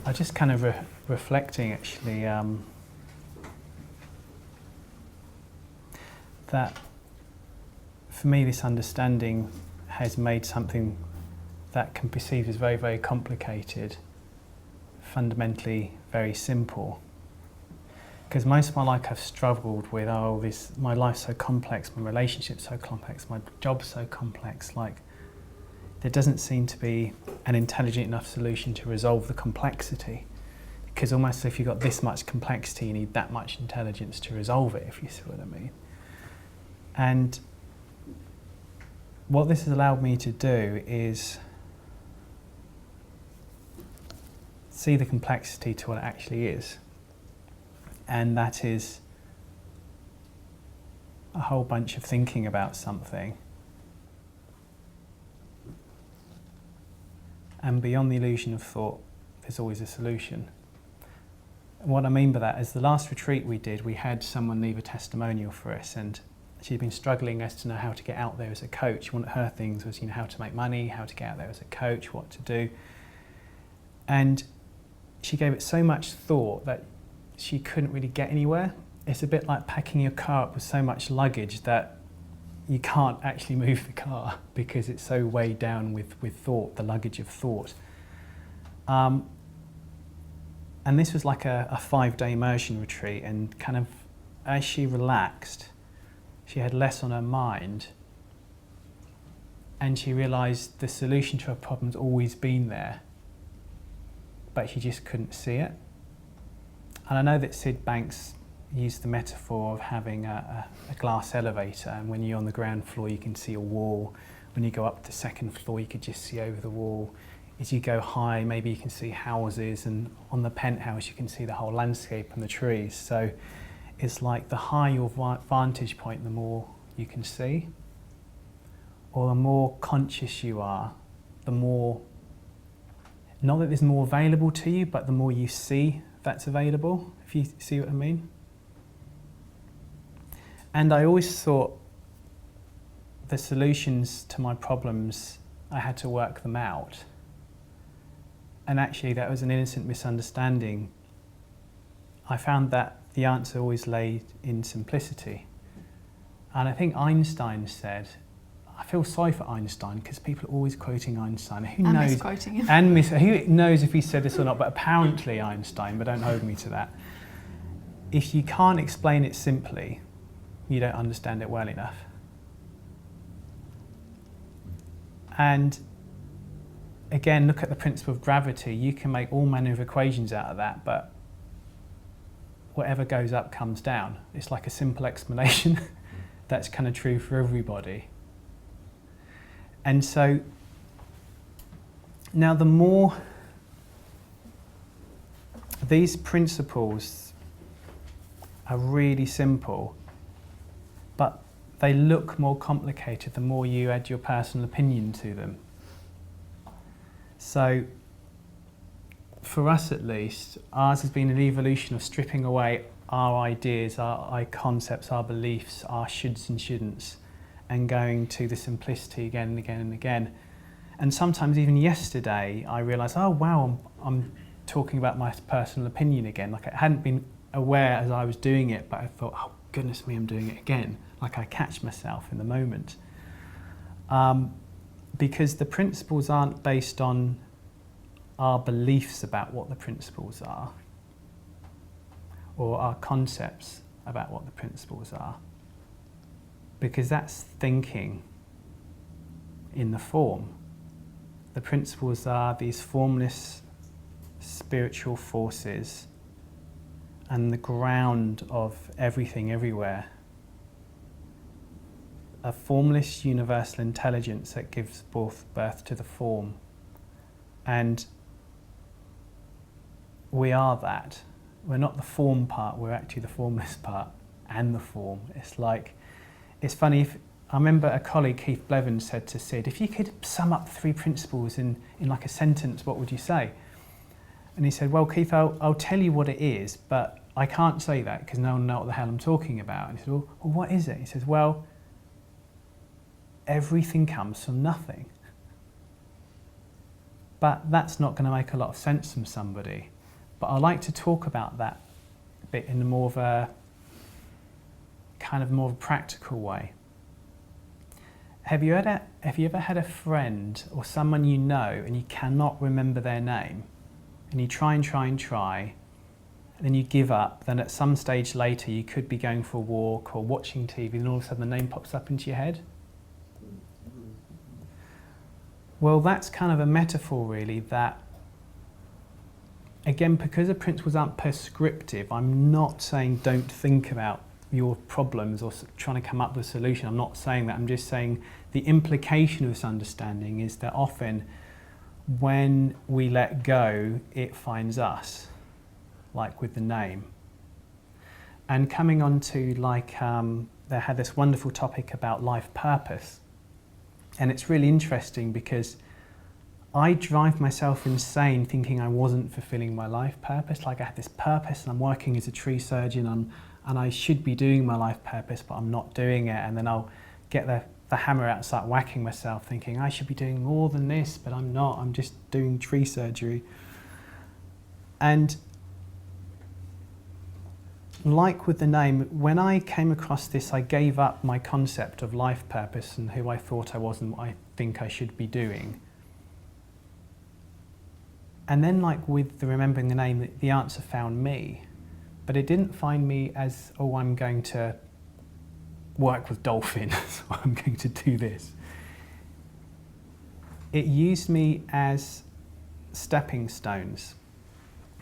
I just kind of reflecting actually that for me this understanding has made something that can be perceived as very, very complicated fundamentally very simple. Because most of my life I've struggled with, my life's so complex, my relationship's so complex, my job's so complex, like there doesn't seem to be an intelligent enough solution to resolve the complexity. Because almost if you've got this much complexity, you need that much intelligence to resolve it, if you see what I mean. And what this has allowed me to do is see the complexity to what it actually is. And that is a whole bunch of thinking about something. And beyond the illusion of thought, there's always a solution. And what I mean by that is the last retreat we did, we had someone leave a testimonial for us, and she'd been struggling as to know how to get out there as a coach. One of her things was, how to make money, how to get out there as a coach, what to do. And she gave it so much thought that she couldn't really get anywhere. It's a bit like packing your car up with so much luggage that you can't actually move the car because it's so weighed down with thought, the luggage of thought. And this was like a 5-day immersion retreat, and kind of as she relaxed, she had less on her mind, and she realised the solution to her problem's always been there, but she just couldn't see it. And I know that Sid Banks used the metaphor of having a glass elevator, and when you're on the ground floor you can see a wall. When you go up to the second floor you could just see over the wall. As you go high, maybe you can see houses, and on the penthouse you can see the whole landscape and the trees. So it's like the higher your vantage point, the more you can see, or the more conscious you are, the more, not that there's more available to you, but the more you see that's available, if you see what I mean. And I always thought the solutions to my problems, I had to work them out. And actually that was an innocent misunderstanding. I found that the answer always lay in simplicity. And I think Einstein said, I feel sorry for Einstein because people are always quoting Einstein. Who knows? Misquoting him. And who knows if he said this or not, but apparently Einstein, but don't hold me to that. If you can't explain it simply, you don't understand it well enough. And again, look at the principle of gravity. You can make all manner of equations out of that, but whatever goes up comes down. It's like a simple explanation. That's kind of true for everybody. And so now the more these principles are really simple, but they look more complicated the more you add your personal opinion to them. So for us at least, ours has been an evolution of stripping away our ideas, our concepts, our beliefs, our shoulds and shouldn'ts, and going to the simplicity again and again and again. And sometimes even yesterday I realised, oh wow, I'm talking about my personal opinion again. Like I hadn't been aware as I was doing it, but I thought, oh goodness me, I'm doing it again. Like I catch myself in the moment. Because the principles aren't based on our beliefs about what the principles are, or our concepts about what the principles are, because that's thinking in the form. The principles are these formless spiritual forces and the ground of everything everywhere. A formless universal intelligence that gives birth to the form. And we are that. We're not the form part, we're actually the formless part and the form. It's like, it's funny, I remember a colleague, Keith Blevins, said to Sid, if you could sum up 3 principles in like a sentence, what would you say? And he said, well, Keith, I'll tell you what it is, but I can't say that because no one will know what the hell I'm talking about. And he said, well, what is it? He says, well, everything comes from nothing. But that's not going to make a lot of sense from somebody. But I like to talk about that a bit in more of a practical way. Have you ever had a friend or someone you know and you cannot remember their name, and you try and try and try, and then you give up, then at some stage later you could be going for a walk or watching TV and all of a sudden the name pops up into your head? Well, that's kind of a metaphor really, that again, because the principles aren't prescriptive, I'm not saying don't think about your problems or trying to come up with a solution. I'm not saying that. I'm just saying the implication of this understanding is that often when we let go, it finds us, like with the name. And coming on to they had this wonderful topic about life purpose. And it's really interesting because I drive myself insane thinking I wasn't fulfilling my life purpose. Like I had this purpose and I'm working as a tree surgeon and I should be doing my life purpose, but I'm not doing it. And then I'll get the hammer out and start whacking myself thinking I should be doing more than this, but I'm not. I'm just doing tree surgery. And like with the name, when I came across this, I gave up my concept of life purpose and who I thought I was and what I think I should be doing. And then like with the remembering the name, the answer found me. But it didn't find me as, oh, I'm going to work with dolphins, or I'm going to do this. It used me as stepping stones,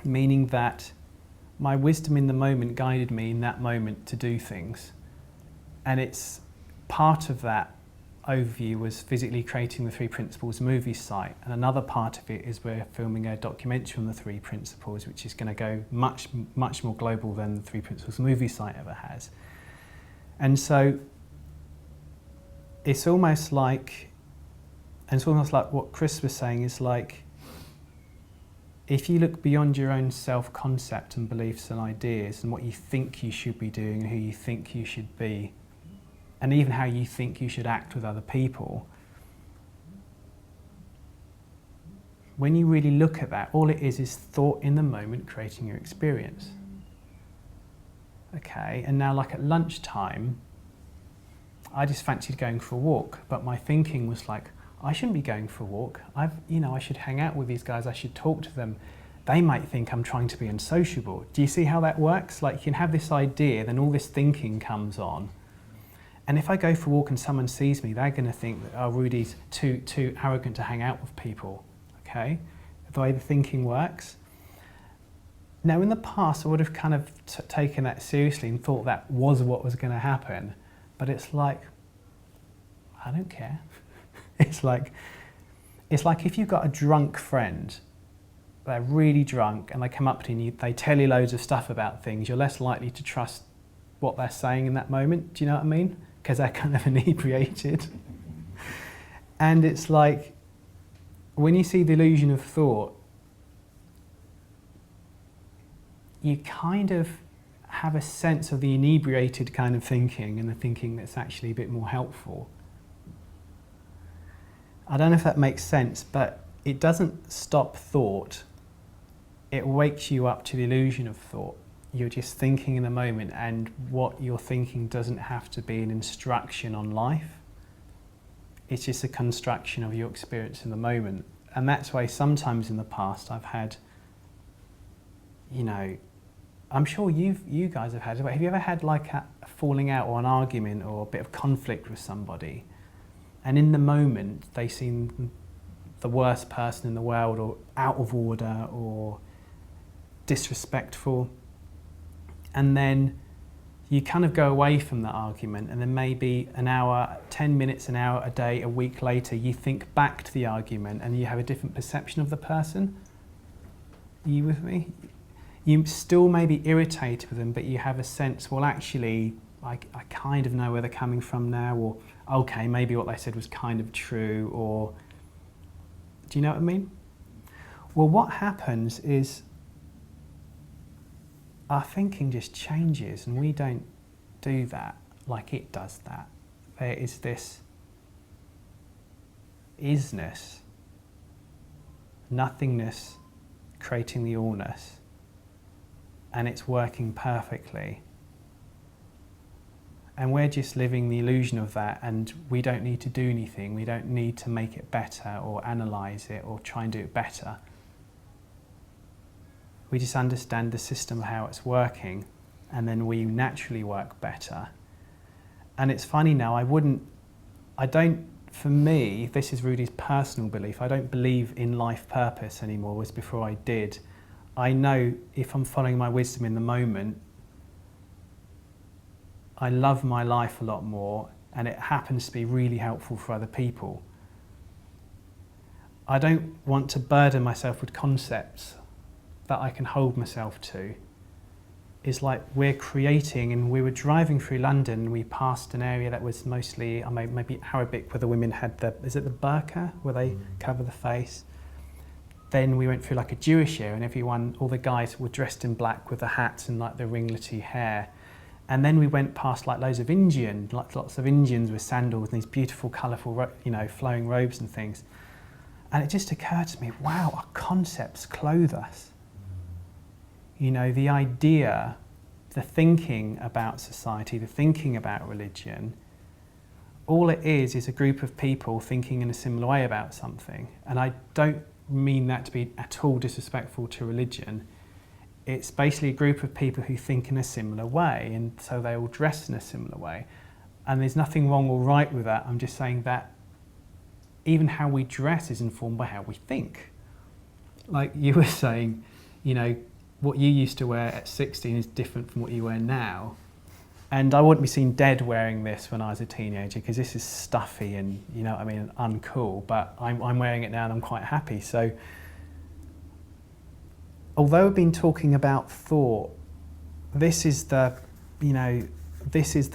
meaning that my wisdom in the moment guided me in that moment to do things. And it's part of that overview was physically creating the Three Principles movie site, and another part of it is we're filming a documentary on the Three Principles, which is going to go much more global than the Three Principles movie site ever has. And so it's almost like what Chris was saying, is like if you look beyond your own self-concept and beliefs and ideas and what you think you should be doing and who you think you should be, and even how you think you should act with other people, when you really look at that, all it is thought in the moment creating your experience. Okay, and now like at lunchtime, I just fancied going for a walk, but my thinking was like, I shouldn't be going for a walk. I should hang out with these guys, I should talk to them. They might think I'm trying to be unsociable. Do you see how that works? Like you can have this idea, then all this thinking comes on. And if I go for a walk and someone sees me, they're going to think that, oh, Rudy's too arrogant to hang out with people, okay? The way the thinking works. Now, in the past, I would have kind of taken that seriously and thought that was what was going to happen. But it's like, I don't care. It's like if you've got a drunk friend, they're really drunk, and they come up to you and they tell you loads of stuff about things, you're less likely to trust what they're saying in that moment. Do you know what I mean? Because they're kind of inebriated. And it's like, when you see the illusion of thought, you kind of have a sense of the inebriated kind of thinking and the thinking that's actually a bit more helpful. I don't know if that makes sense, but it doesn't stop thought. It wakes you up to the illusion of thought. You're just thinking in the moment, and what you're thinking doesn't have to be an instruction on life. It's just a construction of your experience in the moment. And that's why sometimes in the past I've had, I'm sure you guys have had, have you ever had like a falling out or an argument or a bit of conflict with somebody, and in the moment they seem the worst person in the world, or out of order, or disrespectful, and then you kind of go away from that argument, and then maybe an hour, 10 minutes, an hour, a day, a week later, you think back to the argument and you have a different perception of the person. Are you with me? You still may be irritated with them, but you have a sense, well, actually, I kind of know where they're coming from now, or okay, maybe what they said was kind of true, or do you know what I mean? Well, what happens is our thinking just changes, and we don't do that like it does that. There is this isness, nothingness creating the allness. and it's working perfectly. And we're just living the illusion of that, and we don't need to do anything. We don't need to make it better or analyse it or try and do it better. We just understand the system of how it's working, and then we naturally work better. And it's funny now, for me, this is Rudy's personal belief, I don't believe in life purpose anymore, whereas before I did. I know if I'm following my wisdom in the moment, I love my life a lot more, and it happens to be really helpful for other people. I don't want to burden myself with concepts that I can hold myself to. It's like we're creating, and we were driving through London, and we passed an area that was mostly, maybe Arabic, where the women had is it the burqa, where they cover the face? Then we went through like a Jewish area, and all the guys were dressed in black with the hats and like the ringlety hair. And then we went past like loads of lots of Indians with sandals and these beautiful, colourful, flowing robes and things. And it just occurred to me, wow, our concepts clothe us. The idea, the thinking about society, the thinking about religion, all it is a group of people thinking in a similar way about something. And I don't mean that to be at all disrespectful to religion. It's basically a group of people who think in a similar way, and so they all dress in a similar way. And there's nothing wrong or right with that. I'm just saying that even how we dress is informed by how we think. Like you were saying, what you used to wear at 16 is different from what you wear now. And I wouldn't be seen dead wearing this when I was a teenager, because this is stuffy and, uncool, but I'm wearing it now and I'm quite happy. So, although I've been talking about thought, this is the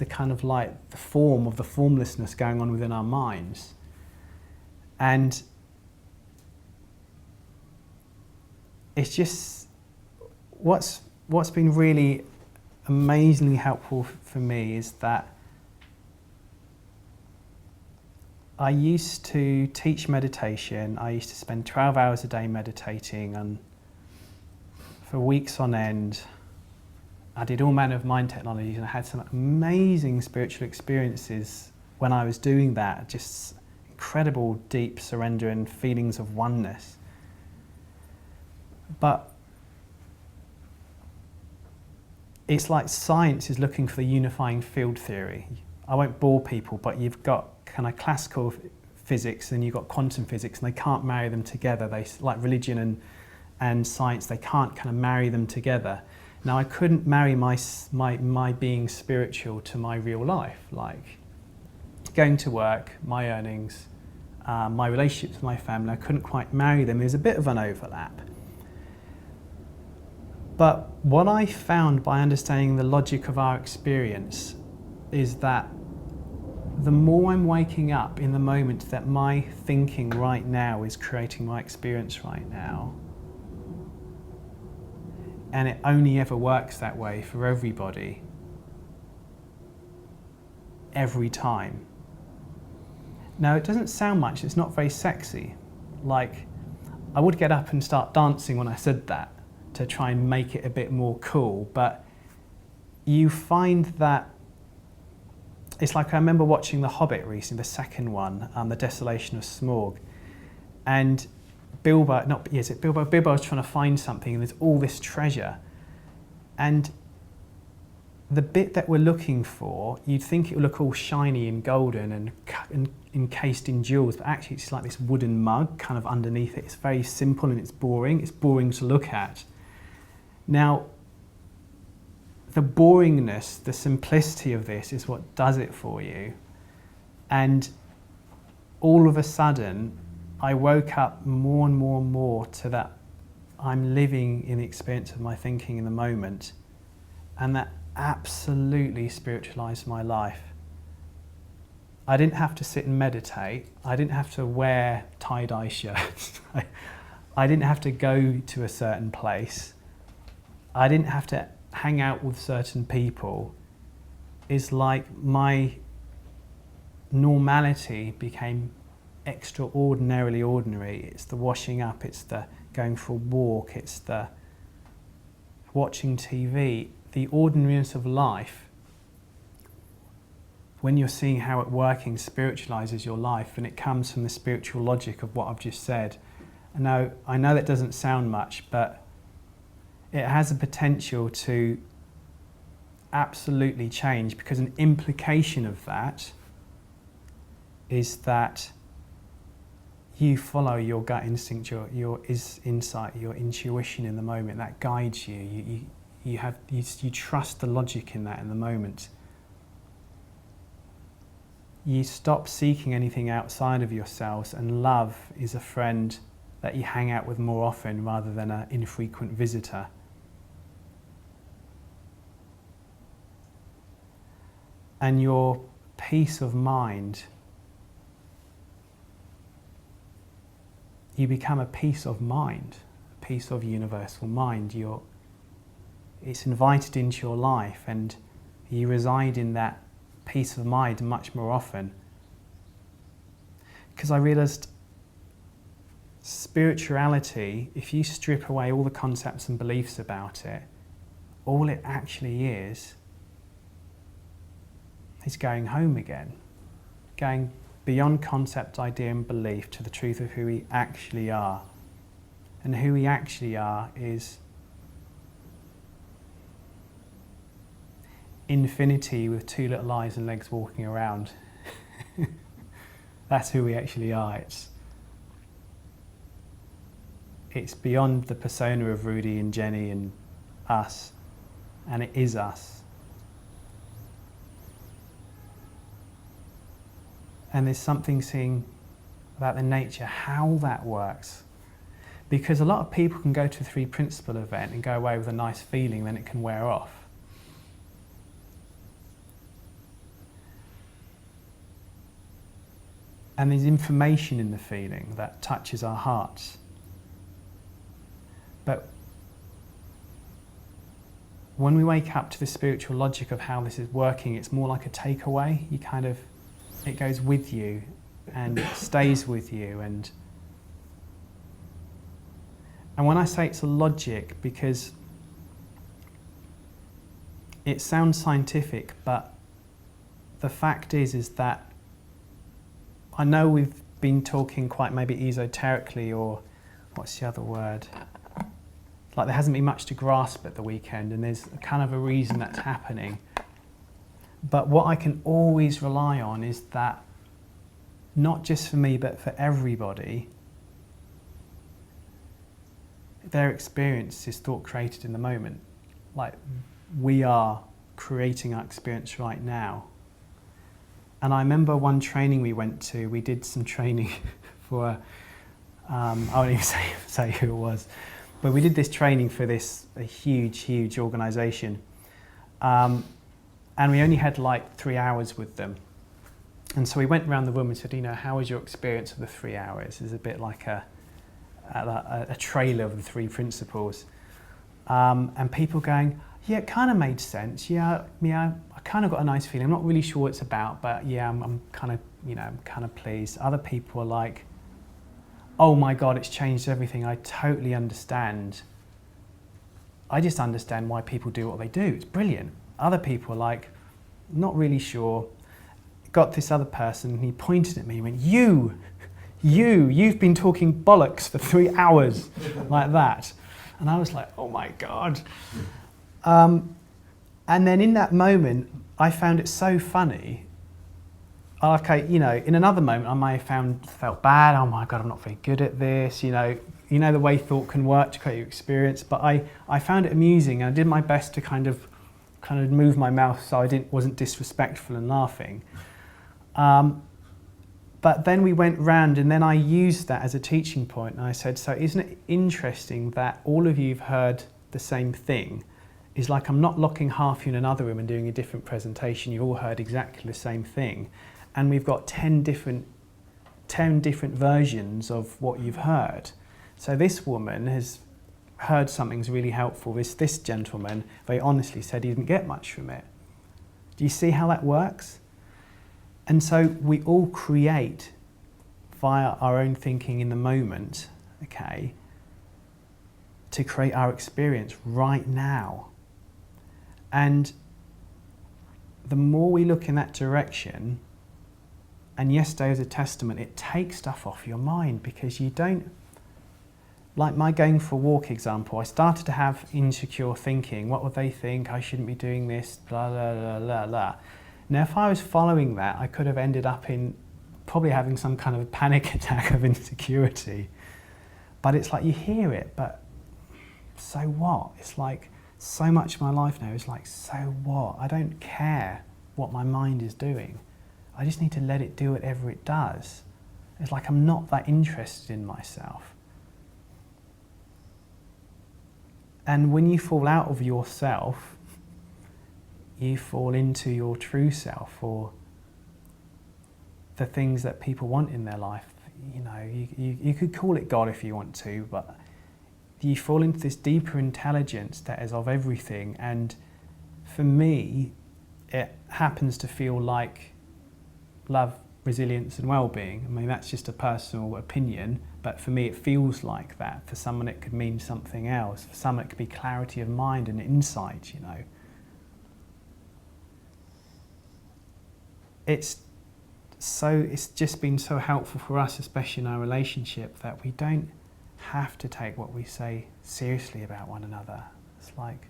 kind of like the form of the formlessness going on within our minds. And it's just, what's been really amazingly helpful for me is that I used to teach meditation. I used to spend 12 hours a day meditating for weeks on end. I did all manner of mind technologies, and I had some amazing spiritual experiences when I was doing that, just incredible deep surrender and feelings of oneness. But it's like science is looking for the unifying field theory. I won't bore people, but you've got kind of classical physics and you've got quantum physics, and they can't marry them together. They, like religion and science, they can't kind of marry them together. Now, I couldn't marry my being spiritual to my real life, like going to work, my earnings, my relationships with my family. I couldn't quite marry them. There's a bit of an overlap. But what I found by understanding the logic of our experience is that the more I'm waking up in the moment that my thinking right now is creating my experience right now, and it only ever works that way for everybody, every time. Now, it doesn't sound much, it's not very sexy. Like, I would get up and start dancing when I said that to try and make it a bit more cool, but you find that it's like, I remember watching The Hobbit recently, the second one, The Desolation of Smaug, and Bilbo was trying to find something, and there's all this treasure, and the bit that we're looking for, you'd think it would look all shiny and golden and encased in jewels, but actually it's like this wooden mug kind of underneath it. It's very simple and it's boring to look at. Now, the boringness, the simplicity of this is what does it for you. And all of a sudden, I woke up more and more and more to that I'm living in the experience of my thinking in the moment, and that absolutely spiritualized my life. I didn't have to sit and meditate. I didn't have to wear tie-dye shirts. I didn't have to go to a certain place. I didn't have to hang out with certain people. It's like my normality became extraordinarily ordinary. It's the washing up, it's the going for a walk, it's the watching TV, the ordinariness of life, when you're seeing how it working spiritualizes your life, and it comes from the spiritual logic of what I've just said. Now, I know that doesn't sound much, but it has a potential to absolutely change, because an implication of that is that you follow your gut instinct, your insight, your intuition in the moment. That guides you. You trust the logic in that in the moment. You stop seeking anything outside of yourselves, and love is a friend that you hang out with more often rather than an infrequent visitor. And your peace of mind, you become a peace of mind, a piece of universal mind. It's invited into your life, and you reside in that peace of mind much more often. Because I realised spirituality, if you strip away all the concepts and beliefs about it, all it actually is going home again, going beyond concept, idea and belief to the truth of who we actually are. And who we actually are is infinity with two little eyes and legs walking around. That's who we actually are. It's beyond the persona of Rudy and Jenny and us, and it is us. And there's something seeing about the nature, how that works. Because a lot of people can go to a 3 Principle event and go away with a nice feeling, then it can wear off. And there's information in the feeling that touches our hearts. But when we wake up to the spiritual logic of how this is working, it's more like a takeaway. It goes with you and it stays with you. And when I say it's a logic, because it sounds scientific, but the fact is that I know we've been talking quite maybe esoterically, or what's the other word? Like there hasn't been much to grasp at the weekend, and there's kind of a reason that's happening. But what I can always rely on is that, not just for me, but for everybody, their experience is thought created in the moment. Like we are creating our experience right now. And I remember one training we went to, we did some training for, I won't even say who it was, but we did this training for a huge organisation. And we only had like 3 hours with them. And so we went around the room and said, how was your experience of the 3 hours? It's a bit like a trailer of the 3 Principles. And people going, yeah, it kind of made sense. Yeah, I kind of got a nice feeling. I'm not really sure what it's about, but yeah, I'm kind of pleased. Other people are like, oh my God, it's changed everything. I totally understand. I just understand why people do what they do. It's brilliant. Other people are like, not really sure. Got this other person, and he pointed at me and went, you've been talking bollocks for 3 hours, like that. And I was like, oh my God. And then in that moment, I found it so funny. Okay, in another moment, I may have felt bad. Oh my God, I'm not very good at this. You know the way thought can work to create your experience. But I found it amusing, and I did my best to kind of move my mouth so I wasn't disrespectful and laughing. But then we went round, and then I used that as a teaching point, and I said, so isn't it interesting that all of you have heard the same thing? It's like I'm not locking half you in another room and doing a different presentation. You all heard exactly the same thing. And we've got 10 different versions of what you've heard. So this woman has heard something's really helpful. This gentleman very honestly said he didn't get much from it. Do you see how that works? And so we all create via our own thinking in the moment, okay, to create our experience right now. And the more we look in that direction, and yesterday was a testament, it takes stuff off your mind, because you don't, like my going for a walk example, I started to have insecure thinking. What would they think? I shouldn't be doing this, blah, blah, blah, blah, blah. Now, if I was following that, I could have ended up in probably having some kind of a panic attack of insecurity. But it's like you hear it, but so what? It's like so much of my life now is like, so what? I don't care what my mind is doing. I just need to let it do whatever it does. It's like I'm not that interested in myself. And when you fall out of yourself, you fall into your true self, or the things that people want in their life. You know, you could call it God if you want to, but you fall into this deeper intelligence that is of everything. And for me, it happens to feel like love, resilience and well-being. I mean, that's just a personal opinion, but for me it feels like that. For someone it could mean something else. For someone it could be clarity of mind and insight, you know. It's just been so helpful for us, especially in our relationship, that we don't have to take what we say seriously about one another. It's like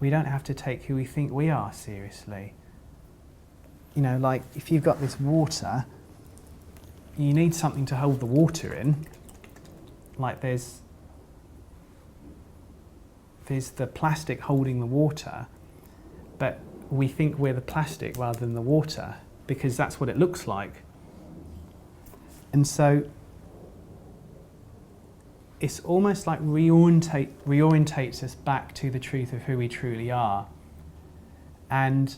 we don't have to take who we think we are seriously. You know, like if you've got this water, you need something to hold the water in. Like there's the plastic holding the water, but we think we're the plastic rather than the water, because that's what it looks like. And so it's almost like reorientates us back to the truth of who we truly are. And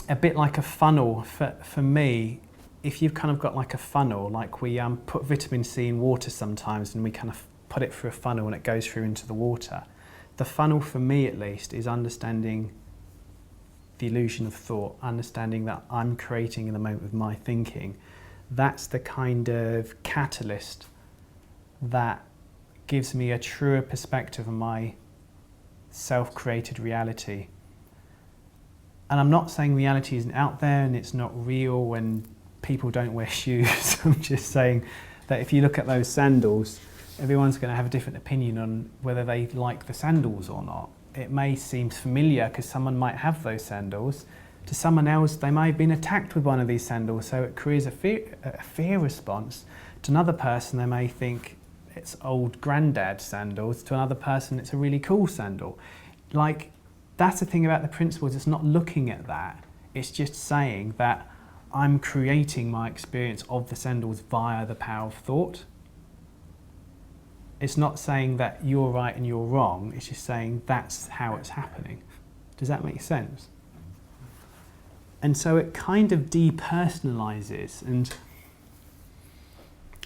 a bit like a funnel, for me, if you've kind of got like a funnel, like we put vitamin C in water sometimes, and we kind of put it through a funnel and it goes through into the water. The funnel, for me at least, is understanding the illusion of thought, understanding that I'm creating in the moment with my thinking. That's the kind of catalyst that gives me a truer perspective of my self-created reality. And I'm not saying reality isn't out there and it's not real when people don't wear shoes. I'm just saying that if you look at those sandals, everyone's going to have a different opinion on whether they like the sandals or not. It may seem familiar because someone might have those sandals. To someone else, they may have been attacked with one of these sandals, so it creates a fear response. To another person, they may think it's old granddad sandals. To another person, it's a really cool sandal. Like, that's the thing about the principles. It's not looking at that. It's just saying that I'm creating my experience of the sandals via the power of thought. It's not saying that you're right and you're wrong. It's just saying that's how it's happening. Does that make sense? And so it kind of depersonalizes. And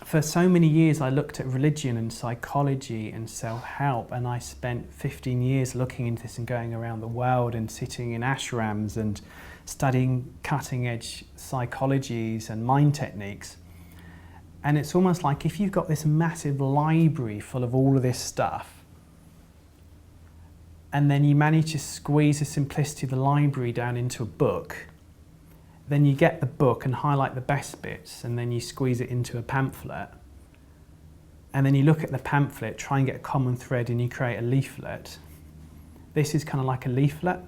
for so many years, I looked at religion and psychology and self-help, and I spent 15 years looking into this and going around the world and sitting in ashrams and studying cutting-edge psychologies and mind techniques. And it's almost like if you've got this massive library full of all of this stuff, and then you manage to squeeze the simplicity of the library down into a book, then you get the book and highlight the best bits, and then you squeeze it into a pamphlet. And then you look at the pamphlet, try and get a common thread, and you create a leaflet. This is kind of like a leaflet.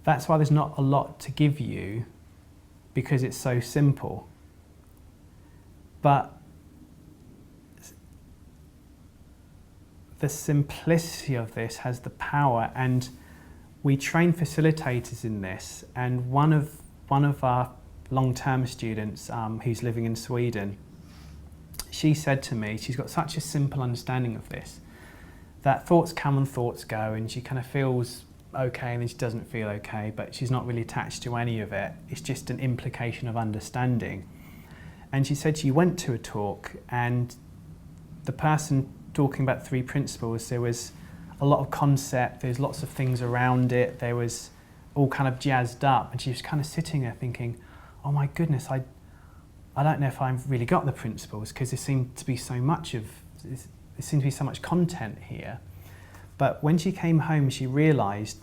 That's why there's not a lot to give you, because it's so simple. But the simplicity of this has the power, and we train facilitators in this. And one of our long-term students who's living in Sweden, she said to me, she's got such a simple understanding of this, that thoughts come and thoughts go, and she kind of feels okay and then she doesn't feel okay, but she's not really attached to any of it. It's just an implication of understanding. And she said she went to a talk, and the person talking about 3 principles, there was a lot of concept, there's lots of things around it, there was all kind of jazzed up, and she was kind of sitting there thinking, oh my goodness, I don't know if I've really got the principles, because there seemed to be so much content here. But when she came home, she realised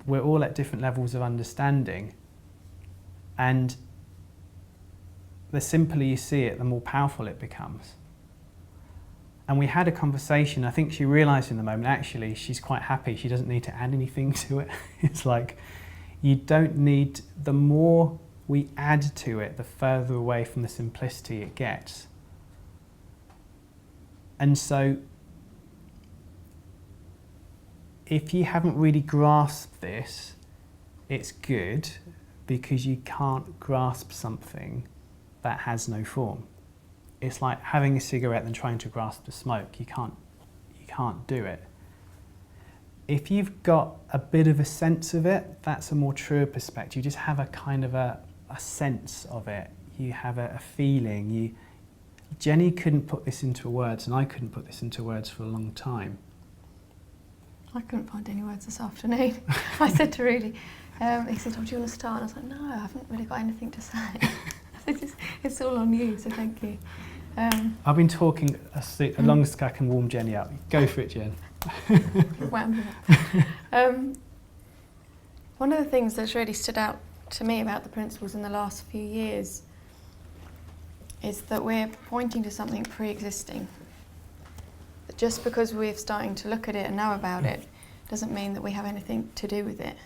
we're all at different levels of understanding, and the simpler you see it, the more powerful it becomes. And we had a conversation. I think she realised in the moment, actually, she's quite happy. She doesn't need to add anything to it. It's like, you don't need, the more we add to it, the further away from the simplicity it gets. And so, if you haven't really grasped this, it's good, because you can't grasp something that has no form. It's like having a cigarette and trying to grasp the smoke. You can't do it. If you've got a bit of a sense of it, that's a more truer perspective. You just have a kind of a sense of it. You have a feeling. Jenny couldn't put this into words, and I couldn't put this into words for a long time. I couldn't find any words this afternoon. I said to Rudy, he said, "Oh, do you want to start?" And I was like, "No, I haven't really got anything to say." It's all on you, so thank you. I've been talking as long as I can warm Jenny up. Go for it, Jen. One of the things that's really stood out to me about the principles in the last few years is that we're pointing to something pre-existing. That just because we're starting to look at it and know about it doesn't mean that we have anything to do with it.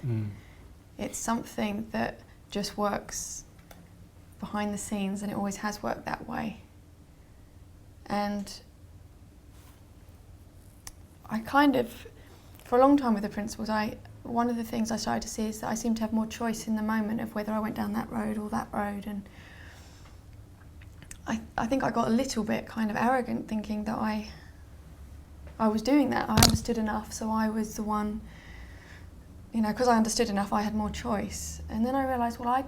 It's something that just works behind the scenes, and it always has worked that way. And I kind of, for a long time with the principles, one of the things I started to see is that I seem to have more choice in the moment of whether I went down that road or that road. And I think I got a little bit kind of arrogant, thinking that I was doing that. I understood enough, so I was the one, because I understood enough, I had more choice. And then I realised, well,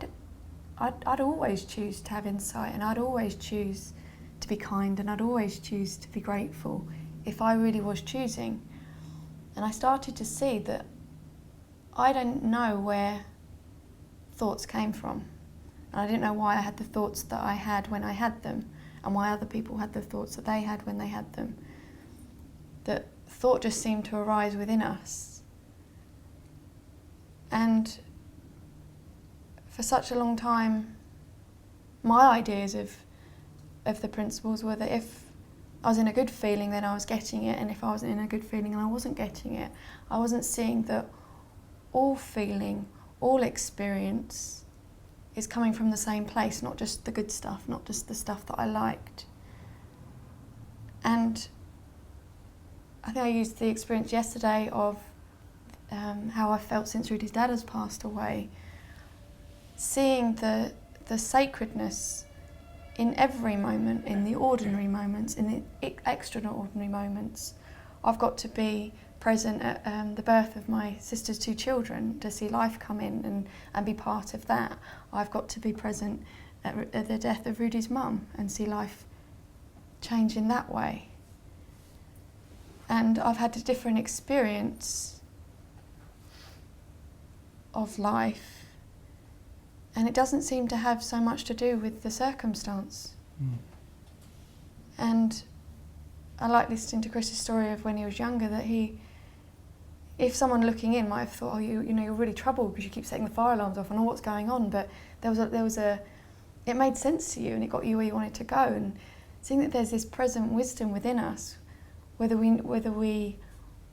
I'd always choose to have insight, and I'd always choose to be kind, and I'd always choose to be grateful if I really was choosing. And I started to see that I didn't know where thoughts came from. And I didn't know why I had the thoughts that I had when I had them, and why other people had the thoughts that they had when they had them. That thought just seemed to arise within us. And for such a long time, my ideas of the principles were that if I was in a good feeling, then I was getting it, and if I wasn't in a good feeling and I wasn't getting it, I wasn't seeing that all feeling, all experience is coming from the same place, not just the good stuff, not just the stuff that I liked. And I think I used the experience yesterday of how I felt since Rudy's dad has passed away, seeing the sacredness in every moment, in the ordinary moments, in the extraordinary moments. I've got to be present at the birth of my sister's 2 children, to see life come in and be part of that. I've got to be present at the death of Rudy's mum and see life change in that way. And I've had a different experience of life, and it doesn't seem to have so much to do with the circumstance. And I like listening to Chris's story of when he was younger, that if someone looking in might have thought, oh, you're really troubled because you keep setting the fire alarms off and what's going on, but it made sense to you and it got you where you wanted to go. And seeing that there's this present wisdom within us, whether we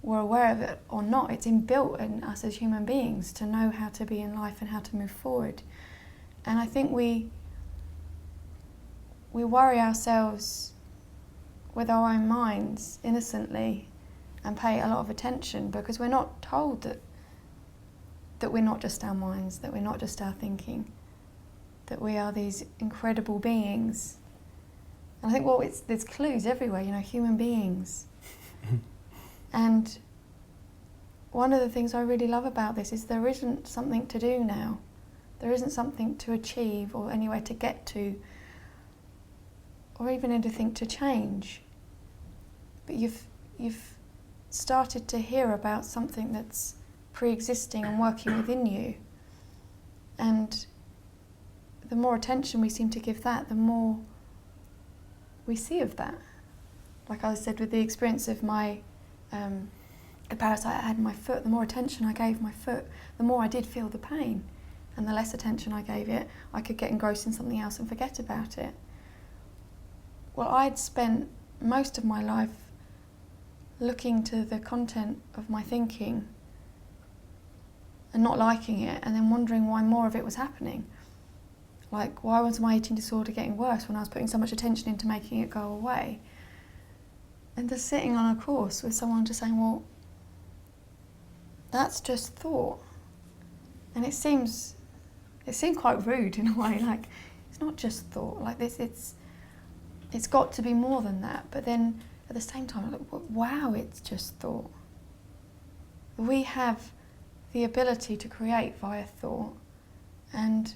were aware of it or not, it's inbuilt in us as human beings to know how to be in life and how to move forward. And I think we worry ourselves with our own minds innocently and pay a lot of attention because we're not told that we're not just our minds, that we're not just our thinking, that we are these incredible beings. And I think there's clues everywhere, human beings. And one of the things I really love about this is there isn't something to do now. There isn't something to achieve or anywhere to get to, or even anything to change. But you've started to hear about something that's pre-existing and working within you. And the more attention we seem to give that, the more we see of that. Like I said, with the experience of my the parasite I had in my foot, the more attention I gave my foot, the more I did feel the pain. And the less attention I gave it, I could get engrossed in something else and forget about it. Well, I'd spent most of my life looking to the content of my thinking and not liking it, and then wondering why more of it was happening. Like, why was my eating disorder getting worse when I was putting so much attention into making it go away? And just sitting on a course with someone just saying, well, that's just thought. And it seemed quite rude in a way, like, it's not just thought, like this, it's got to be more than that. But then at the same time, I'm like, wow, it's just thought. We have the ability to create via thought, and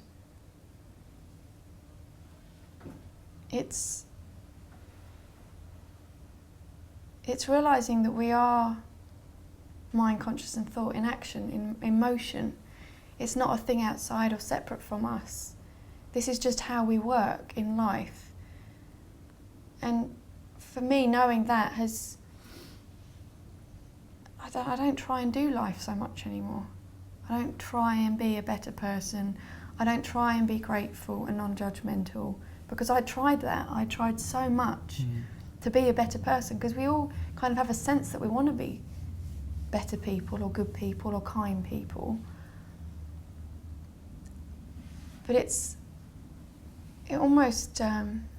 it's realising that we are mind, conscious and thought in action, in motion. It's not a thing outside or separate from us. This is just how we work in life. And for me, knowing that I don't try and do life so much anymore. I don't try and be a better person. I don't try and be grateful and non-judgmental, because I tried that. I tried so much to be a better person, because we all kind of have a sense that we want to be better people or good people or kind people. But it almost, one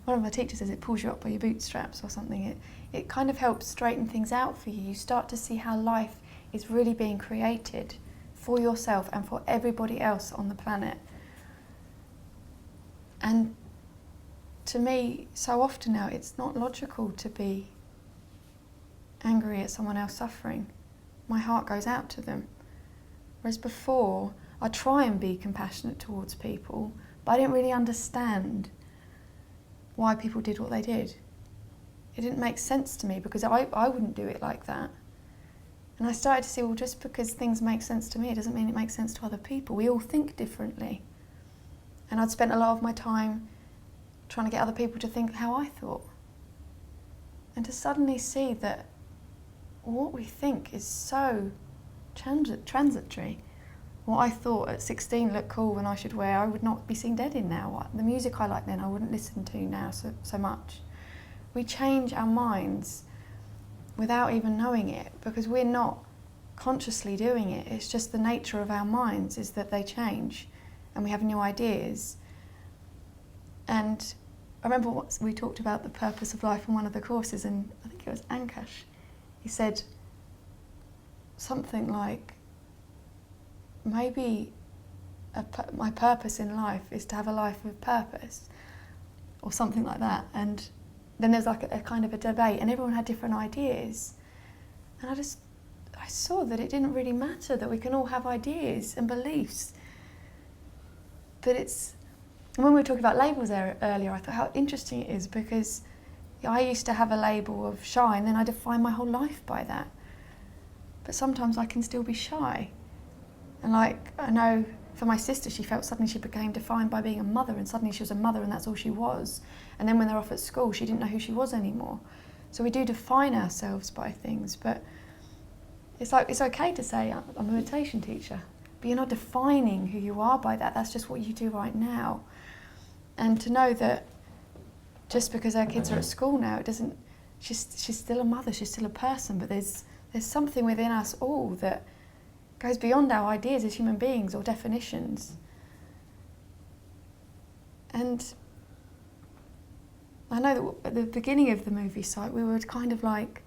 of my teachers says it pulls you up by your bootstraps or something. It kind of helps straighten things out for you. You start to see how life is really being created for yourself and for everybody else on the planet. And to me, so often now, it's not logical to be angry at someone else suffering. My heart goes out to them. Whereas before, I try and be compassionate towards people, but I didn't really understand why people did what they did. It didn't make sense to me, because I wouldn't do it like that. And I started to see, well, just because things make sense to me, it doesn't mean it makes sense to other people. We all think differently. And I'd spent a lot of my time trying to get other people to think how I thought. And to suddenly see that what we think is so transitory. What I thought at 16 looked cool and I should wear, I would not be seen dead in now. The music I liked then, I wouldn't listen to now so much. We change our minds without even knowing it, because we're not consciously doing it. It's just the nature of our minds is that they change and we have new ideas. And I remember we talked about the purpose of life in one of the courses, and I think it was Ankash. He said something like, maybe my purpose in life is to have a life of purpose, or something like that. And then there's like a kind of a debate, and everyone had different ideas. And I saw that it didn't really matter, that we can all have ideas and beliefs. But when we were talking about labels earlier, I thought how interesting it is, because I used to have a label of shy, and then I defined my whole life by that. But sometimes I can still be shy. And like, I know for my sister, she felt suddenly she became defined by being a mother, and suddenly she was a mother and that's all she was. And then when they're off at school, she didn't know who she was anymore. So we do define ourselves by things, but it's okay to say, I'm a meditation teacher, but you're not defining who you are by that. That's just what you do right now. And to know that just because our kids are at school now, it doesn't, she's still a mother, she's still a person, but there's something within us all that goes beyond our ideas as human beings or definitions. And I know that at the beginning of the movie site, we were kind of like,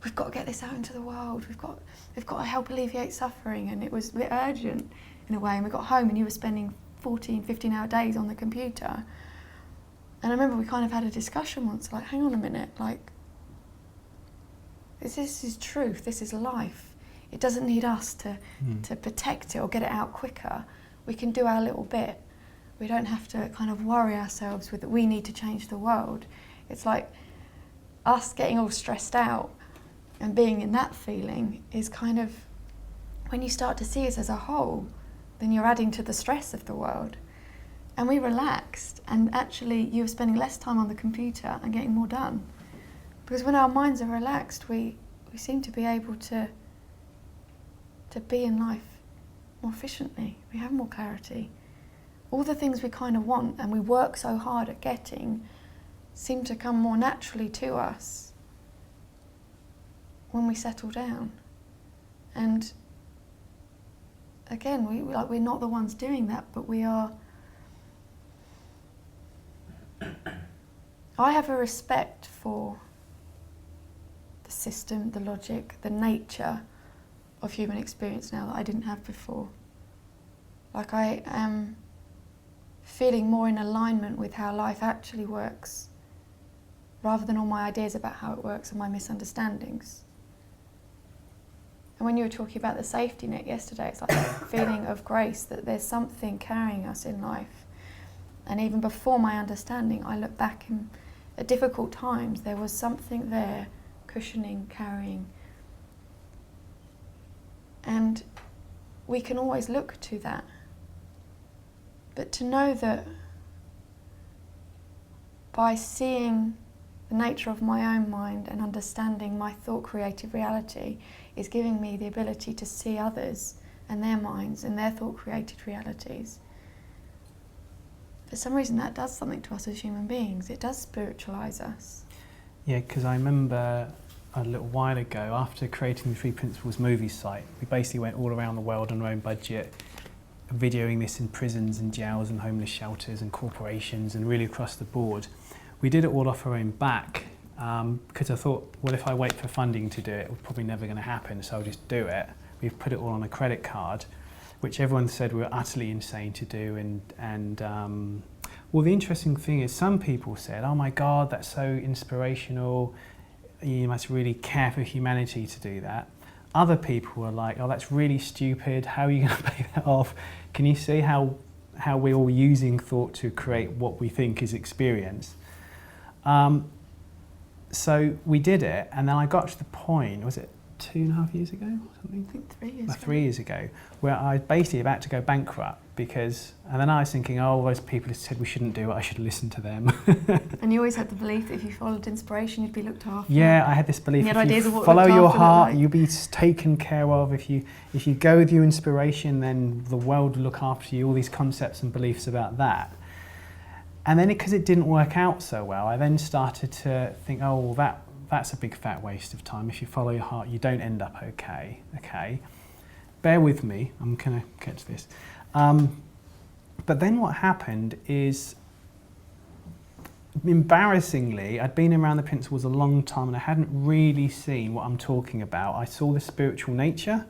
we've got to get this out into the world, we've got to help alleviate suffering, and it was a bit urgent in a way. And we got home and you were spending 14, 15-hour days on the computer. And I remember we kind of had a discussion once, like, hang on a minute, like, this is truth, this is life. It doesn't need us to protect it or get it out quicker. We can do our little bit. We don't have to kind of worry ourselves with that we need to change the world. It's like us getting all stressed out and being in that feeling is kind of, when you start to see us as a whole, then you're adding to the stress of the world. And we relaxed, and actually you were spending less time on the computer and getting more done. Because when our minds are relaxed, we seem to be able to be in life more efficiently. We have more clarity. All the things we kind of want and we work so hard at getting seem to come more naturally to us when we settle down. And again, we're not the ones doing that, but we are. I have a respect for the system, the logic, the nature of human experience now that I didn't have before. Like, I am feeling more in alignment with how life actually works, rather than all my ideas about how it works and my misunderstandings. And when you were talking about the safety net yesterday, it's like that feeling of grace, that there's something carrying us in life. And even before my understanding, I look back at difficult times, there was something there, cushioning, carrying. And we can always look to that. But to know that by seeing the nature of my own mind and understanding my thought-created reality is giving me the ability to see others and their minds and their thought-created realities. For some reason that does something to us as human beings. It does spiritualise us. Yeah, because I remember a little while ago, after creating the Three Principles movie site, we basically went all around the world on our own budget, videoing this in prisons and jails and homeless shelters and corporations and really across the board. We did it all off our own back because I thought, well, if I wait for funding to do it, it's probably never going to happen, so I'll just do it. We've put it all on a credit card, which everyone said we were utterly insane to do. Well, the interesting thing is some people said, oh my God, that's so inspirational. You must really care for humanity to do that. Other people were like, oh, that's really stupid. How are you going to pay that off? Can you see how we're all using thought to create what we think is experience? So we did it, and then I got to the point, was it 2.5 years ago or something? I think 3 years ago. 3 years ago, where I was basically about to go bankrupt and then I was thinking, oh, those people who said we shouldn't do it, I should listen to them. And you always had the belief that if you followed inspiration, you'd be looked after. Yeah, I had this belief, if you follow your heart, you'll be taken care of. If you go with your inspiration, then the world will look after you, all these concepts and beliefs about that. And then because it didn't work out so well, I then started to think, oh, well, that's a big fat waste of time. If you follow your heart, you don't end up okay. Bear with me, I'm going to get to this. But then what happened is, embarrassingly, I'd been around the principles a long time and I hadn't really seen what I'm talking about. I saw the spiritual nature,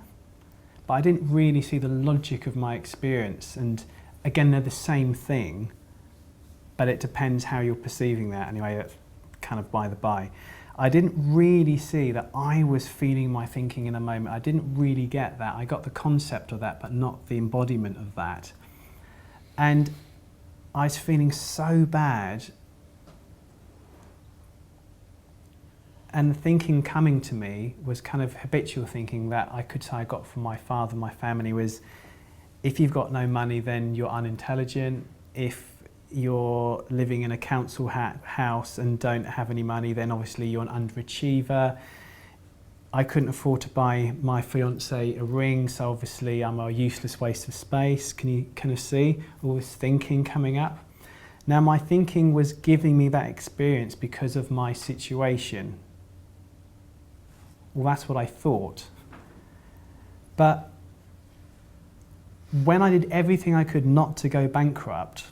but I didn't really see the logic of my experience. And again, they're the same thing, but it depends how you're perceiving that. Anyway, that's kind of by the by. I didn't really see that I was feeling my thinking in a moment. I didn't really get that. I got the concept of that, but not the embodiment of that. And I was feeling so bad. And the thinking coming to me was kind of habitual thinking that I could say I got from my father, my family, was if you've got no money, then you're unintelligent. If you're living in a council house and don't have any money, then obviously you're an underachiever. I couldn't afford to buy my fiance a ring, so obviously I'm a useless waste of space. Can you kind of see all this thinking coming up? Now my thinking was giving me that experience because of my situation. Well, that's what I thought. But when I did everything I could not to go bankrupt,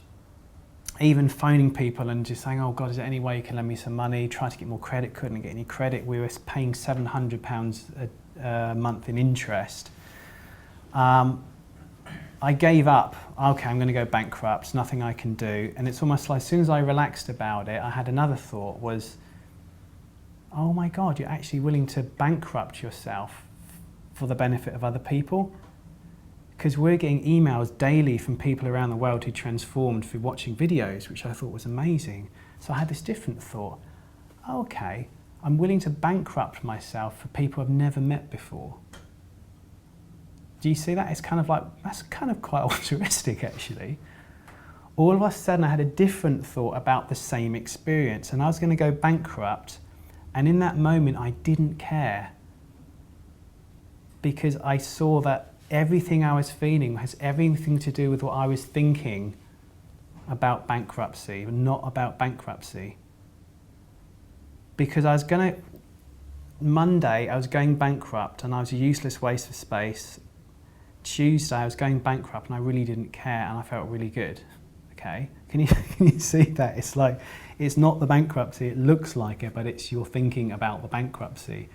even phoning people and just saying, oh God, is there any way you can lend me some money? Try to get more credit, couldn't get any credit. We were paying £700 a month in interest. I gave up. Okay, I'm going to go bankrupt. There's nothing I can do. And it's almost like as soon as I relaxed about it, I had another thought was, oh my God, you're actually willing to bankrupt yourself for the benefit of other people? Because we're getting emails daily from people around the world who transformed through watching videos, which I thought was amazing. So I had this different thought. Oh, okay, I'm willing to bankrupt myself for people I've never met before. Do you see that? It's kind of like, that's kind of quite altruistic actually. all of a sudden I had a different thought about the same experience, and I was going to go bankrupt, and in that moment I didn't care, because I saw that everything I was feeling has everything to do with what I was thinking about bankruptcy, not about bankruptcy. Because Monday I was going bankrupt and I was a useless waste of space. Tuesday I was going bankrupt and I really didn't care and I felt really good. Okay, can you see that? It's like, it's not the bankruptcy, it looks like it, but it's your thinking about the bankruptcy.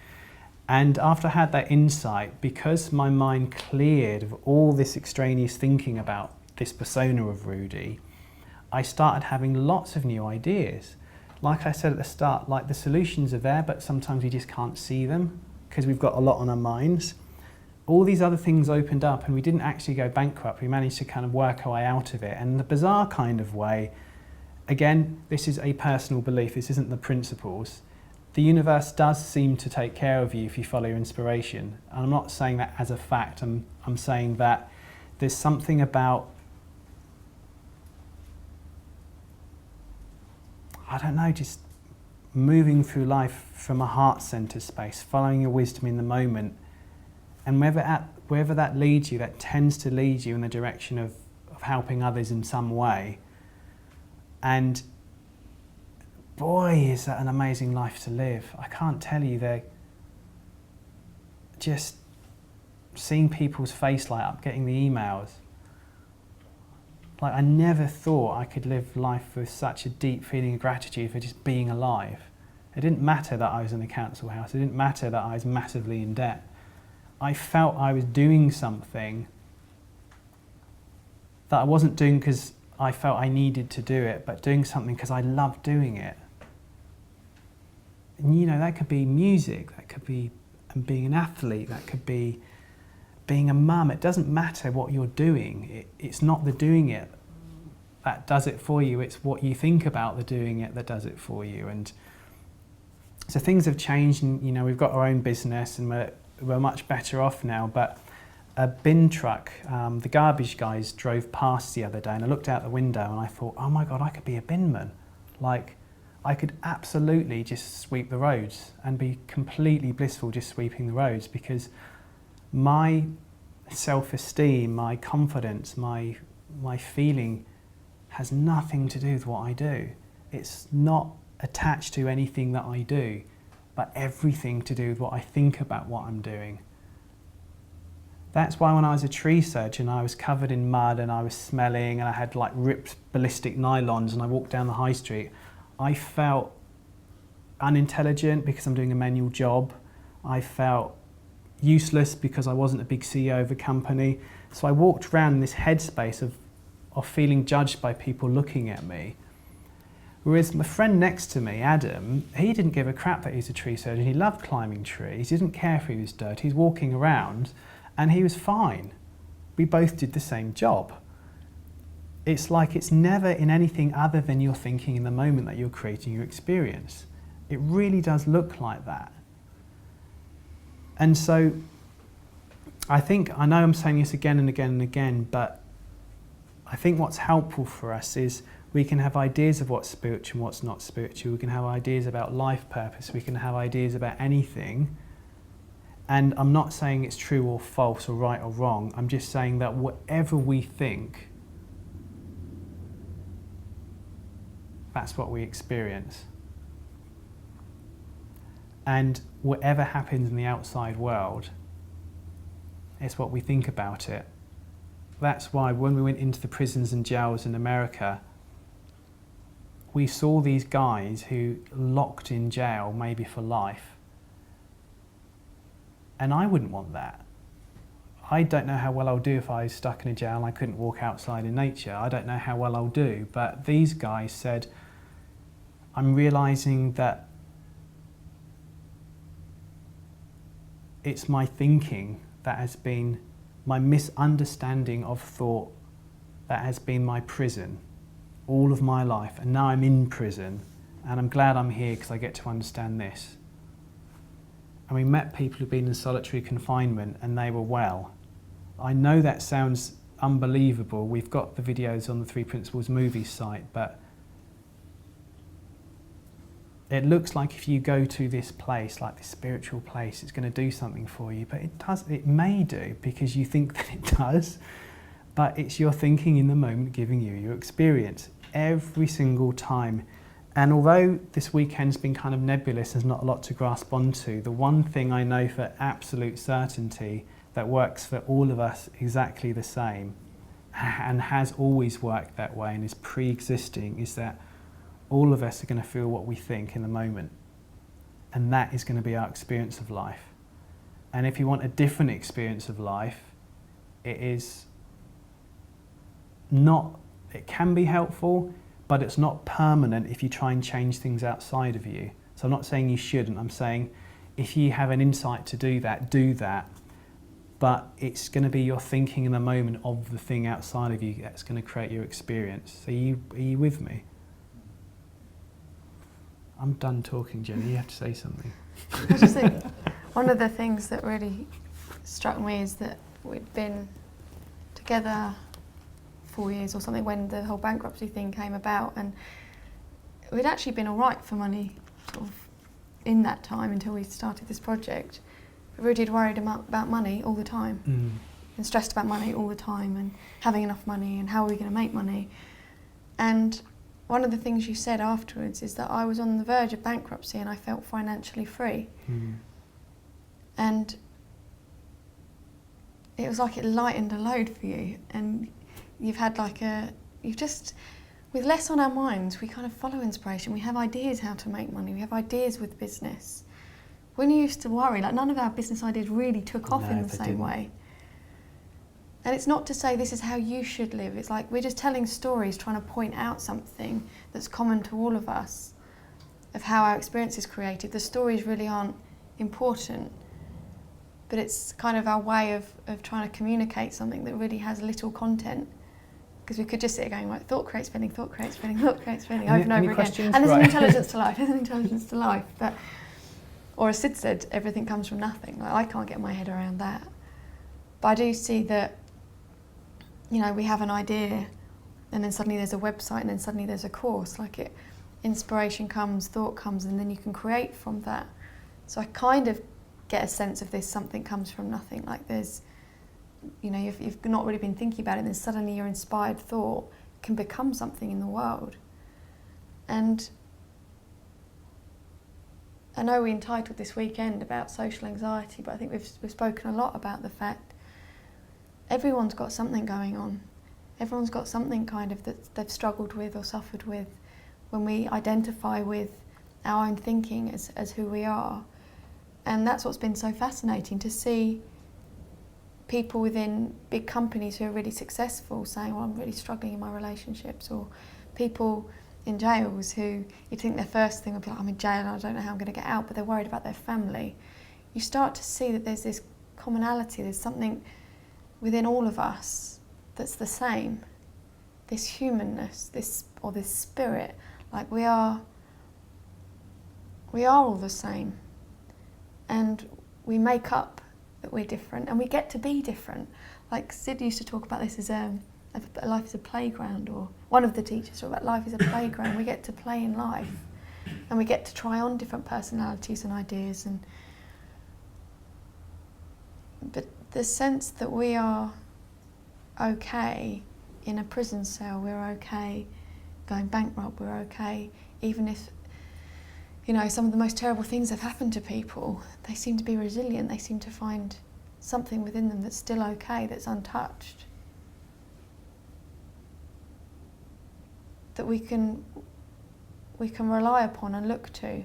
And after I had that insight, because my mind cleared of all this extraneous thinking about this persona of Rudy, I started having lots of new ideas. Like I said at the start, like the solutions are there, but sometimes we just can't see them because we've got a lot on our minds. All these other things opened up and we didn't actually go bankrupt. We managed to kind of work our way out of it. And in the bizarre kind of way, again, this is a personal belief, this isn't the principles. The universe does seem to take care of you if you follow your inspiration. And I'm not saying that as a fact, I'm saying that there's something about, I don't know, just moving through life from a heart-centered space, following your wisdom in the moment. And wherever that leads you, that tends to lead you in the direction of helping others in some way. And boy, is that an amazing life to live. I can't tell you, they're just seeing people's face light up, getting the emails. Like, I never thought I could live life with such a deep feeling of gratitude for just being alive. It didn't matter that I was in a council house. It didn't matter that I was massively in debt. I felt I was doing something that I wasn't doing because I felt I needed to do it, but doing something because I loved doing it. And you know, that could be music, that could be being an athlete, that could be being a mum. It doesn't matter what you're doing. It's not the doing it that does it for you, it's what you think about the doing it that does it for you. And so things have changed, and you know, we've got our own business and we're much better off now. But a bin truck, the garbage guys drove past the other day, and I looked out the window and I thought, oh my God, I could be a binman. Like, I could absolutely just sweep the roads and be completely blissful just sweeping the roads, because my self-esteem, my confidence, my feeling has nothing to do with what I do. It's not attached to anything that I do, but everything to do with what I think about what I'm doing. That's why when I was a tree surgeon, I was covered in mud and I was smelling and I had like ripped ballistic nylons and I walked down the high street. I felt unintelligent because I'm doing a manual job. I felt useless because I wasn't a big CEO of a company. So I walked around in this headspace of feeling judged by people looking at me. Whereas my friend next to me, Adam, he didn't give a crap that he's a tree surgeon. He loved climbing trees. He didn't care if he was dirty. He's walking around and he was fine. We both did the same job. It's like it's never in anything other than you're thinking in the moment that you're creating your experience. It really does look like that. And so I know I'm saying this again and again and again, but I think what's helpful for us is we can have ideas of what's spiritual and what's not spiritual. We can have ideas about life purpose. We can have ideas about anything. And I'm not saying it's true or false or right or wrong. I'm just saying that whatever we think, that's what we experience. And whatever happens in the outside world, it's what we think about it. That's why when we went into the prisons and jails in America, we saw these guys who locked in jail, maybe for life. And I wouldn't want that. I don't know how well I'll do if I was stuck in a jail and I couldn't walk outside in nature. I don't know how well I'll do. But these guys said, I'm realizing that it's my thinking that has been my misunderstanding of thought that has been my prison all of my life, and now I'm in prison and I'm glad I'm here because I get to understand this. And we met people who've been in solitary confinement and they were well. I know that sounds unbelievable. We've got the videos on the Three Principles Movies site, but it looks like if you go to this place, like this spiritual place, it's going to do something for you, but it may do because you think that it does, but it's your thinking in the moment giving you your experience every single time. And although this weekend's been kind of nebulous, there's not a lot to grasp onto, the one thing I know for absolute certainty that works for all of us exactly the same and has always worked that way and is pre-existing is that all of us are going to feel what we think in the moment. And that is going to be our experience of life. And if you want a different experience of life, it can be helpful, but it's not permanent if you try and change things outside of you. So I'm not saying you shouldn't, I'm saying if you have an insight to do that. But it's going to be your thinking in the moment of the thing outside of you that's going to create your experience. So are you with me? I'm done talking, Jenny. You have to say something. I just think one of the things that really struck me is that we'd been together 4 years or something when the whole bankruptcy thing came about, and we'd actually been all right for money sort of in that time until we started this project. We really did worried about money all the time and stressed about money all the time and having enough money and how are we going to make money. And one of the things you said afterwards is that I was on the verge of bankruptcy and I felt financially free. And it was like it lightened a load for you, and you've had with less on our minds, we kind of follow inspiration. We have ideas how to make money. We have ideas with business. When you used to worry, like none of our business ideas really took off in the same way. And it's not to say this is how you should live. It's like we're just telling stories, trying to point out something that's common to all of us of how our experience is created. The stories really aren't important, but it's kind of our way of trying to communicate something that really has little content. Because we could just sit going, like, thought creates feeling, thought creates feeling, thought creates feeling, over and over again. And there's an intelligence to life, there's an intelligence to life. But, or as Sid said, everything comes from nothing. Like, I can't get my head around that. But I do see that, you know, we have an idea and then suddenly there's a website and then suddenly there's a course. Like inspiration comes, thought comes, and then you can create from that. So I kind of get a sense of this something comes from nothing. Like there's, you know, you've not really been thinking about it and then suddenly your inspired thought can become something in the world. And I know we entitled this weekend about social anxiety, but I think we've spoken a lot about the fact everyone's got something going on. Everyone's got something kind of that they've struggled with or suffered with. When we identify with our own thinking as who we are. And that's what's been so fascinating, to see people within big companies who are really successful saying, well, I'm really struggling in my relationships, or people in jails who you'd think their first thing would be like, I'm in jail and I don't know how I'm going to get out, but they're worried about their family. You start to see that there's this commonality, there's something within all of us that's the same, this humanness, this spirit. Like we are all the same, and we make up that we're different, and we get to be different. Like Sid used to talk about this as life is a playground, or one of the teachers talked about life is a playground. We get to play in life, and we get to try on different personalities and ideas, but the sense that we are okay in a prison cell, we're okay going bankrupt, we're okay even if, you know, some of the most terrible things have happened to people, they seem to be resilient, they seem to find something within them that's still okay, that's untouched, that we can rely upon and look to.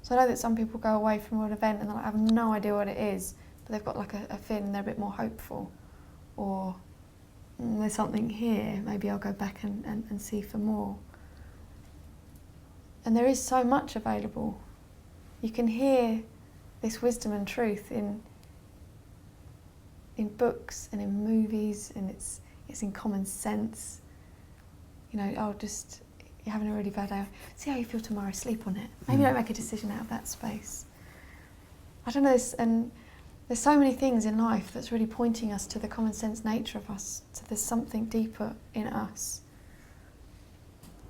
So I know that some people go away from an event and they're like, I have no idea what it is, but they've got like a feeling they're a bit more hopeful, or there's something here, maybe I'll go back and see for more. And there is so much available. You can hear this wisdom and truth in books and in movies, and it's in common sense. You know, you're having a really bad day, see how you feel tomorrow, sleep on it. Maybe don't make a decision out of that space. I don't know this, and there's so many things in life that's really pointing us to the common sense nature of us, so there's something deeper in us.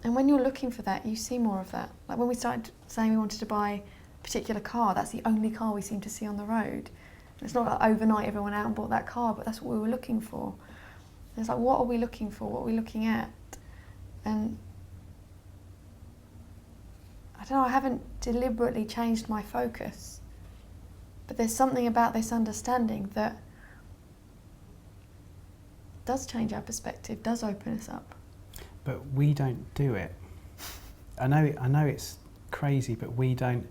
And when you're looking for that, you see more of that. Like when we started saying we wanted to buy a particular car, that's the only car we seem to see on the road. And it's not like overnight everyone out and bought that car, but that's what we were looking for. And it's like, what are we looking for? What are we looking at? And I don't know, I haven't deliberately changed my focus, but there's something about this understanding that does change our perspective, does open us up. But we don't do it. I know it's crazy, but we don't.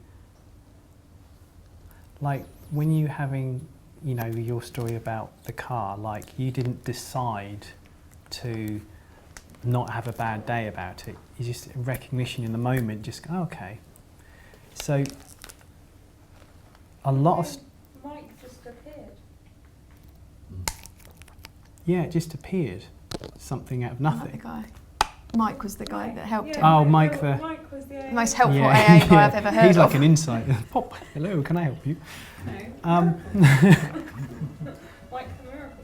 Like when you having, you know, your story about the car, like you didn't decide to not have a bad day about it. You just recognition in the moment, just go, okay. So a lot of Mike just appeared. yeah, it just appeared, something out of nothing. The guy. Mike was the guy that helped him. Oh, Mike the Was the Most helpful yeah, AA guy I've ever heard He's of. like an insight. Pop, hello, can I help you? No. Mike the miracle.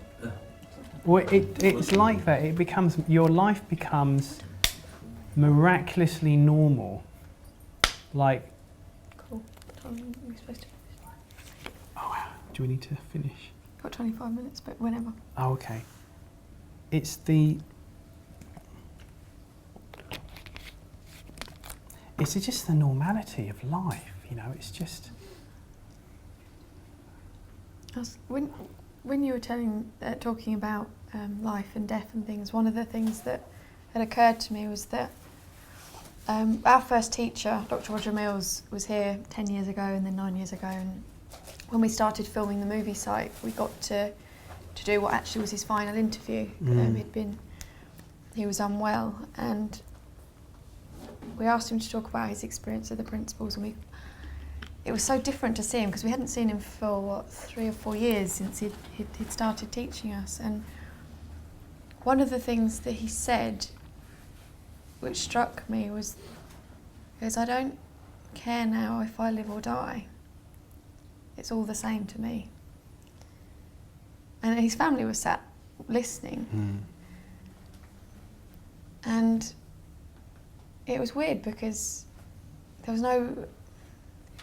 Well, it's like that. It becomes, your life becomes miraculously normal. Like, Cool. What time are we supposed to finish? oh wow, do we need to finish? Got 25 minutes, but whenever. Oh, okay. It's just the normality of life, you know, it's just... When you were talking about life and death and things, one of the things that had occurred to me was that our first teacher, Dr. Roger Mills, was here 10 years ago and then 9 years ago, and when we started filming the movie site, we got to do what actually was his final interview. He was unwell, and we asked him to talk about his experience of the principles, and it was so different to see him because we hadn't seen him for 3 or 4 years since he'd started teaching us. And one of the things that he said, which struck me, was, I don't care now if I live or die. It's all the same to me. And his family was sat listening. And it was weird because there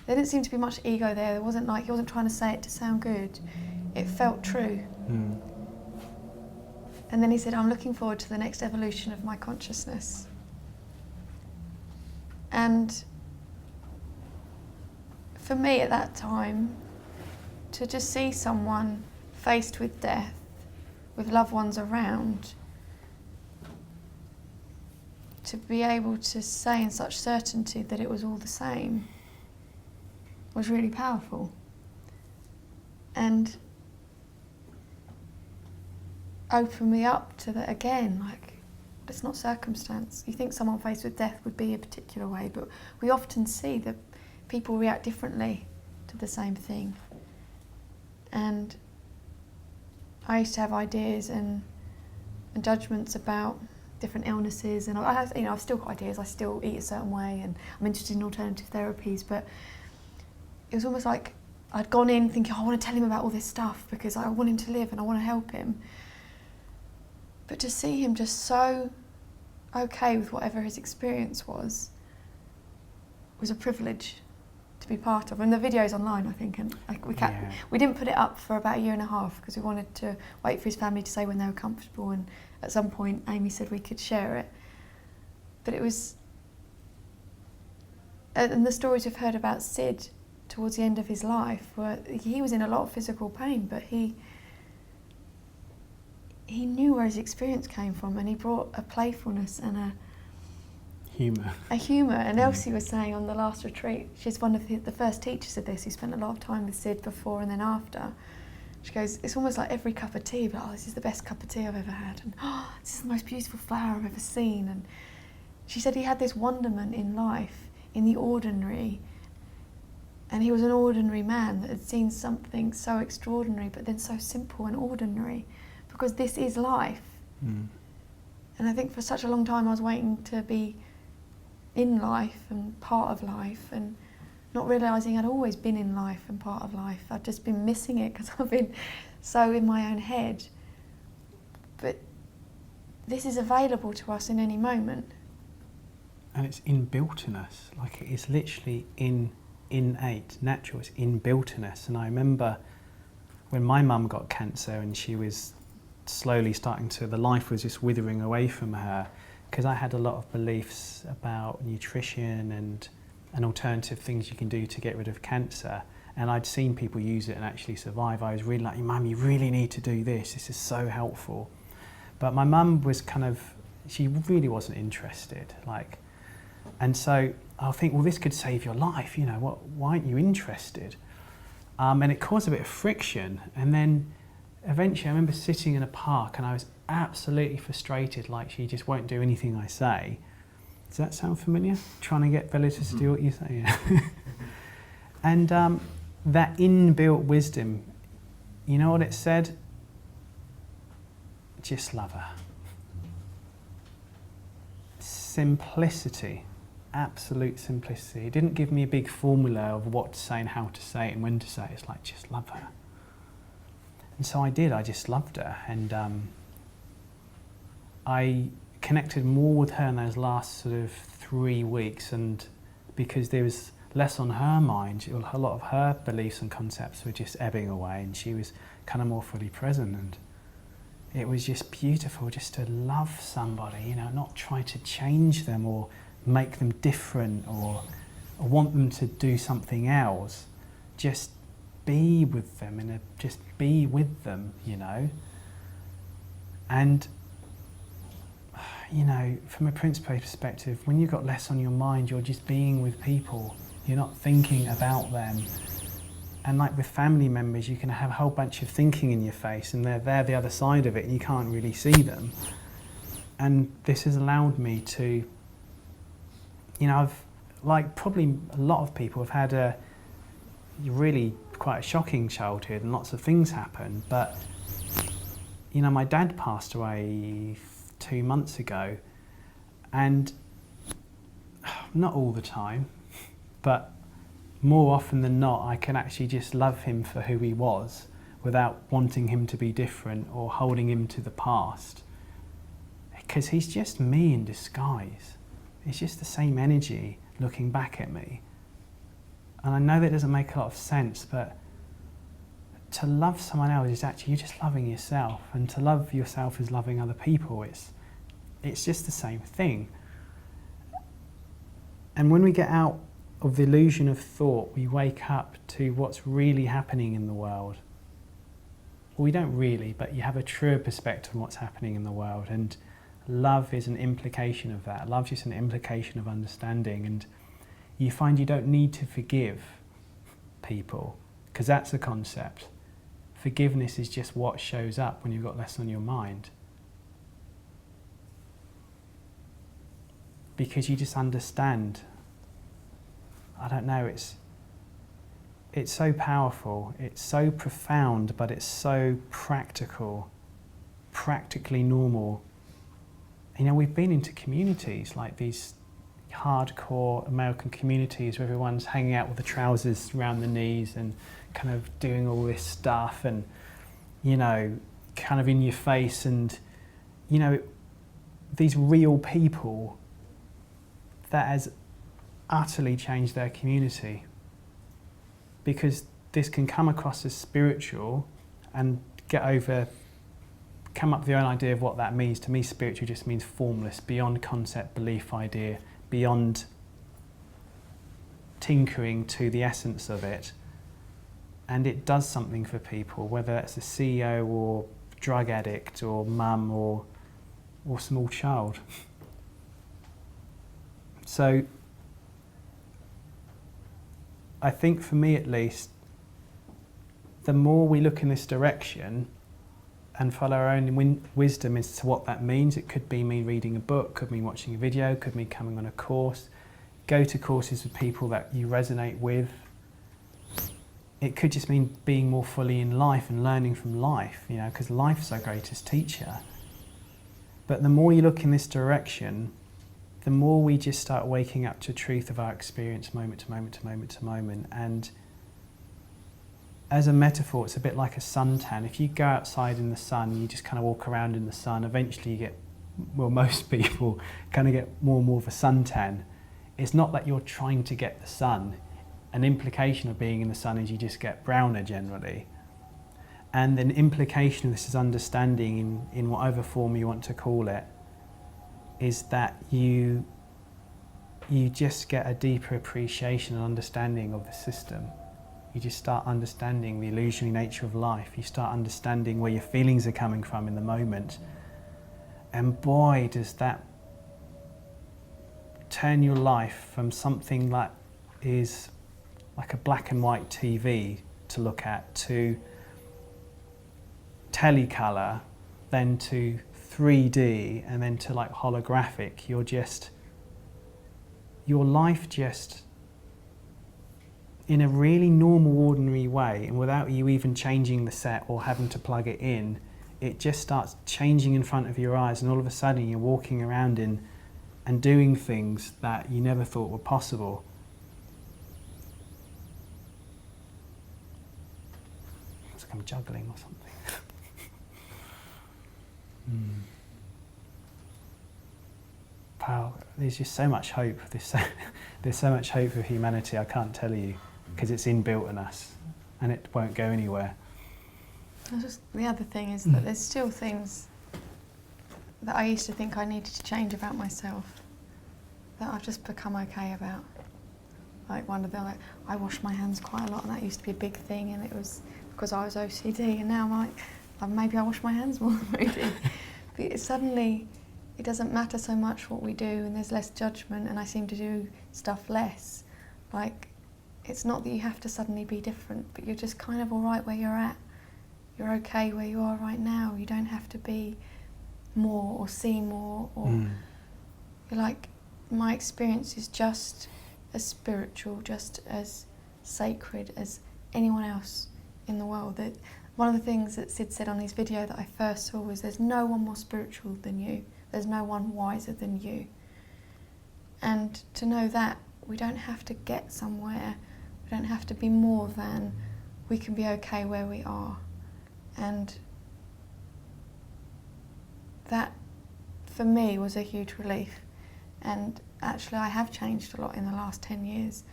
didn't seem to be much ego there. There wasn't like, he wasn't trying to say it to sound good. It felt true. And then he said, I'm looking forward to the next evolution of my consciousness. And for me at that time, to just see someone faced with death, with loved ones around, to be able to say in such certainty that it was all the same was really powerful. And opened me up to that again, like, it's not circumstance. You think someone faced with death would be a particular way, but we often see that people react differently to the same thing. And I used to have ideas and judgments about different illnesses, and I've still got ideas. I still eat a certain way, and I'm interested in alternative therapies. But it was almost like I'd gone in thinking, I want to tell him about all this stuff because I want him to live and I want to help him. But to see him just so okay with whatever his experience was a privilege to be part of. And the video's online, I think, and we didn't put it up for about 1.5 years because we wanted to wait for his family to say when they were comfortable, and at some point Amy said we could share it. But it was, and the stories we've heard about Sid towards the end of his life, where he was in a lot of physical pain, but he knew where his experience came from, and he brought a playfulness and a humour. And Elsie was saying on the last retreat, she's one of the first teachers of this, who spent a lot of time with Sid before and then after. She goes, it's almost like every cup of tea, but this is the best cup of tea I've ever had, and this is the most beautiful flower I've ever seen. And she said he had this wonderment in life, in the ordinary, and he was an ordinary man that had seen something so extraordinary but then so simple and ordinary, because this is life. And I think for such a long time I was waiting to be in life and part of life and not realising I'd always been in life and part of life. I'd just been missing it because I've been so in my own head. But this is available to us in any moment. And it's inbuilt in us, like it is literally innate, natural, it's inbuilt in us. And I remember when my mum got cancer and she was slowly starting to, the life was just withering away from her, because I had a lot of beliefs about nutrition and alternative things you can do to get rid of cancer. And I'd seen people use it and actually survive. I was really like, Mum, you really need to do this. This is so helpful. But my mum was kind of, she really wasn't interested. And so I'll think, well, this could save your life. Why aren't you interested? And it caused a bit of friction. And then eventually I remember sitting in a park and I was absolutely frustrated, like she just won't do anything I say. Does that sound familiar? Trying to get Bella to do what you say. Yeah. And that inbuilt wisdom, you know what it said? Just love her. Simplicity, absolute simplicity. It didn't give me a big formula of what to say and how to say it and when to say it. It's like, just love her. And so I did, I just loved her. And I connected more with her in those last sort of 3 weeks, and because there was less on her mind, a lot of her beliefs and concepts were just ebbing away, and she was kind of more fully present. And it was just beautiful just to love somebody, not try to change them or make them different or want them to do something else. Just be with them and just be with them, And from a principle perspective, when you've got less on your mind, you're just being with people. You're not thinking about them. And like with family members, you can have a whole bunch of thinking in your face and they're there the other side of it and you can't really see them. And this has allowed me to, I've, like probably a lot of people have had a really quite a shocking childhood and lots of things happen. But, my dad passed away 2 months ago, and not all the time, but more often than not, I can actually just love him for who he was without wanting him to be different or holding him to the past. Because he's just me in disguise. It's just the same energy looking back at me. And I know that doesn't make a lot of sense, but to love someone else is actually you're just loving yourself, and to love yourself is loving other people. It's just the same thing. And when we get out of the illusion of thought, we wake up to what's really happening in the world. Well, we don't really, but you have a truer perspective on what's happening in the world, and love is an implication of that. Love is just an implication of understanding, and you find you don't need to forgive people, because that's a concept. Forgiveness is just what shows up when you've got less on your mind. Because you just understand. I don't know, it's so powerful, it's so profound, but it's so practical, practically normal. We've been into communities like these hardcore American communities where everyone's hanging out with the trousers around the knees and kind of doing all this stuff and, kind of in your face, and, these real people that has utterly changed their community, because this can come across as spiritual and come up with your own idea of what that means. To me, spiritual just means formless, beyond concept, belief, idea, beyond tinkering to the essence of it. And it does something for people, whether it's a CEO or drug addict or mum or small child. So I think for me at least, the more we look in this direction and follow our own wisdom as to what that means, it could be me reading a book, could be watching a video, could be coming on a course, go to courses with people that you resonate with. It could just mean being more fully in life and learning from life, because life's our greatest teacher. But the more you look in this direction, the more we just start waking up to truth of our experience moment to moment to moment to moment. And as a metaphor, it's a bit like a suntan. If you go outside in the sun, you just kind of walk around in the sun, eventually you get, well, most people kind of get more and more of a suntan. It's not that you're trying to get the sun. An implication of being in the sun is you just get browner generally. And an implication of this is understanding in whatever form you want to call it, is that you just get a deeper appreciation and understanding of the system. You just start understanding the illusionary nature of life. You start understanding where your feelings are coming from in the moment. And boy, does that turn your life from something that is like a black and white TV to look at, to Telecolor, then to 3D, and then to like holographic. Your life just, in a really normal, ordinary way, and without you even changing the set or having to plug it in, it just starts changing in front of your eyes, and all of a sudden you're walking around in and doing things that you never thought were possible. It's like I'm juggling or something. Wow, there's just so much hope. There's so much hope for humanity, I can't tell you, because it's inbuilt in us and it won't go anywhere. The other thing is that there's still things that I used to think I needed to change about myself that I've just become okay about. Like one of them, like, I wash my hands quite a lot, and that used to be a big thing, and it was because I was OCD, and now I'm like, maybe I wash my hands more than I do. But suddenly, it doesn't matter so much what we do, and there's less judgment, and I seem to do stuff less. Like, it's not that you have to suddenly be different, but you're just kind of all right where you're at. You're okay where you are right now. You don't have to be more or see more, or you're like, my experience is just as spiritual, just as sacred as anyone else in the world. That one of the things that Sid said on his video that I first saw was, there's no one more spiritual than you. There's no one wiser than you. And to know that, we don't have to get somewhere. We don't have to be more than. We can be okay where we are. And that, for me, was a huge relief. And actually, I have changed a lot in the last 10 years,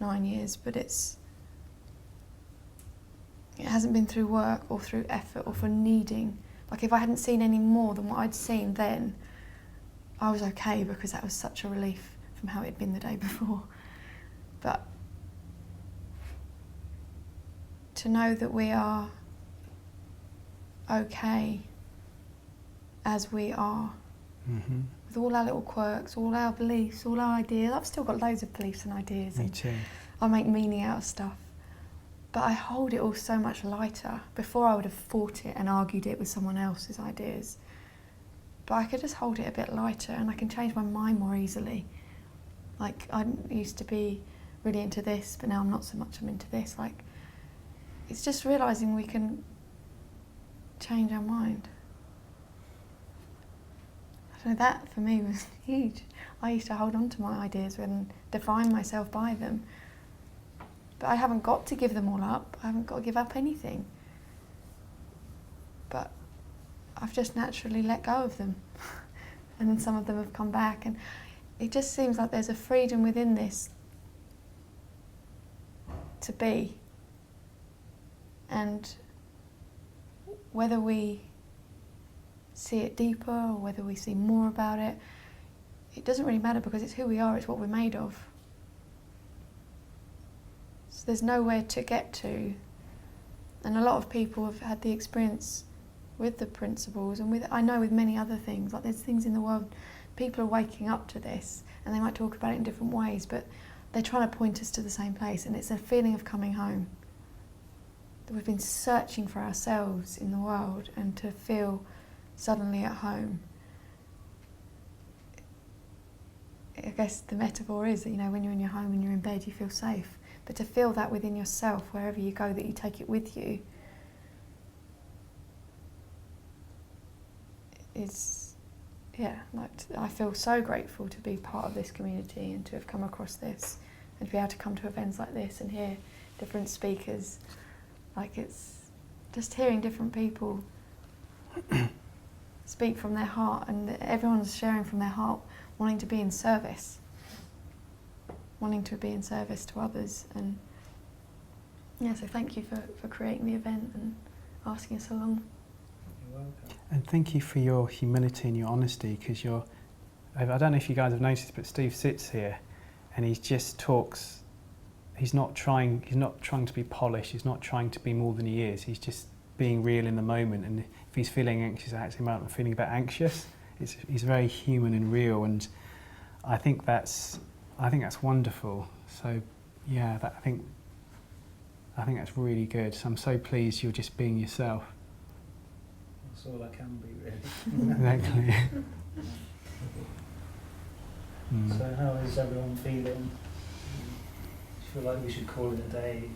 9 years, but it hasn't been through work or through effort or for needing. Like, if I hadn't seen any more than what I'd seen then, I was okay, because that was such a relief from how it had been the day before. But to know that we are okay as we are, with all our little quirks, all our beliefs, all our ideas. I've still got loads of beliefs and ideas. Me too. I make meaning out of stuff. But I hold it all so much lighter. Before, I would have fought it and argued it with someone else's ideas. But I could just hold it a bit lighter, and I can change my mind more easily. Like, I used to be really into this, but now I'm not so much. I'm into this. Like, it's just realising we can change our mind. I don't know, that for me was huge. I used to hold on to my ideas and define myself by them. But I haven't got to give them all up. I haven't got to give up anything. But I've just naturally let go of them. And then some of them have come back. And it just seems like there's a freedom within this to be. And whether we see it deeper or whether we see more about it, it doesn't really matter, because it's who we are, it's what we're made of. So there's nowhere to get to. And a lot of people have had the experience with the principles, and I know with many other things, like there's things in the world, people are waking up to this, and they might talk about it in different ways, but they're trying to point us to the same place, and it's a feeling of coming home. That we've been searching for ourselves in the world, and to feel suddenly at home. I guess the metaphor is that, when you're in your home and you're in bed, you feel safe. But to feel that within yourself, wherever you go, that you take it with you, is yeah, like I feel so grateful to be part of this community and to have come across this and to be able to come to events like this and hear different speakers. Like, it's just hearing different people speak from their heart, and everyone's sharing from their heart, wanting to be in service to others. And yeah, so thank you for creating the event and asking us along. You're welcome. And thank you for your humility and your honesty, because I don't know if you guys have noticed, but Steve sits here and he just talks. He's not trying to be polished, he's not trying to be more than he is, he's just being real in the moment. And if he's feeling anxious, actually I'm feeling a bit anxious. He's very human and real, and I think that's wonderful. So yeah, I think that's really good. So I'm so pleased you're just being yourself. That's all I can be, really. Exactly. So how is everyone feeling? Do you feel like we should call it a day?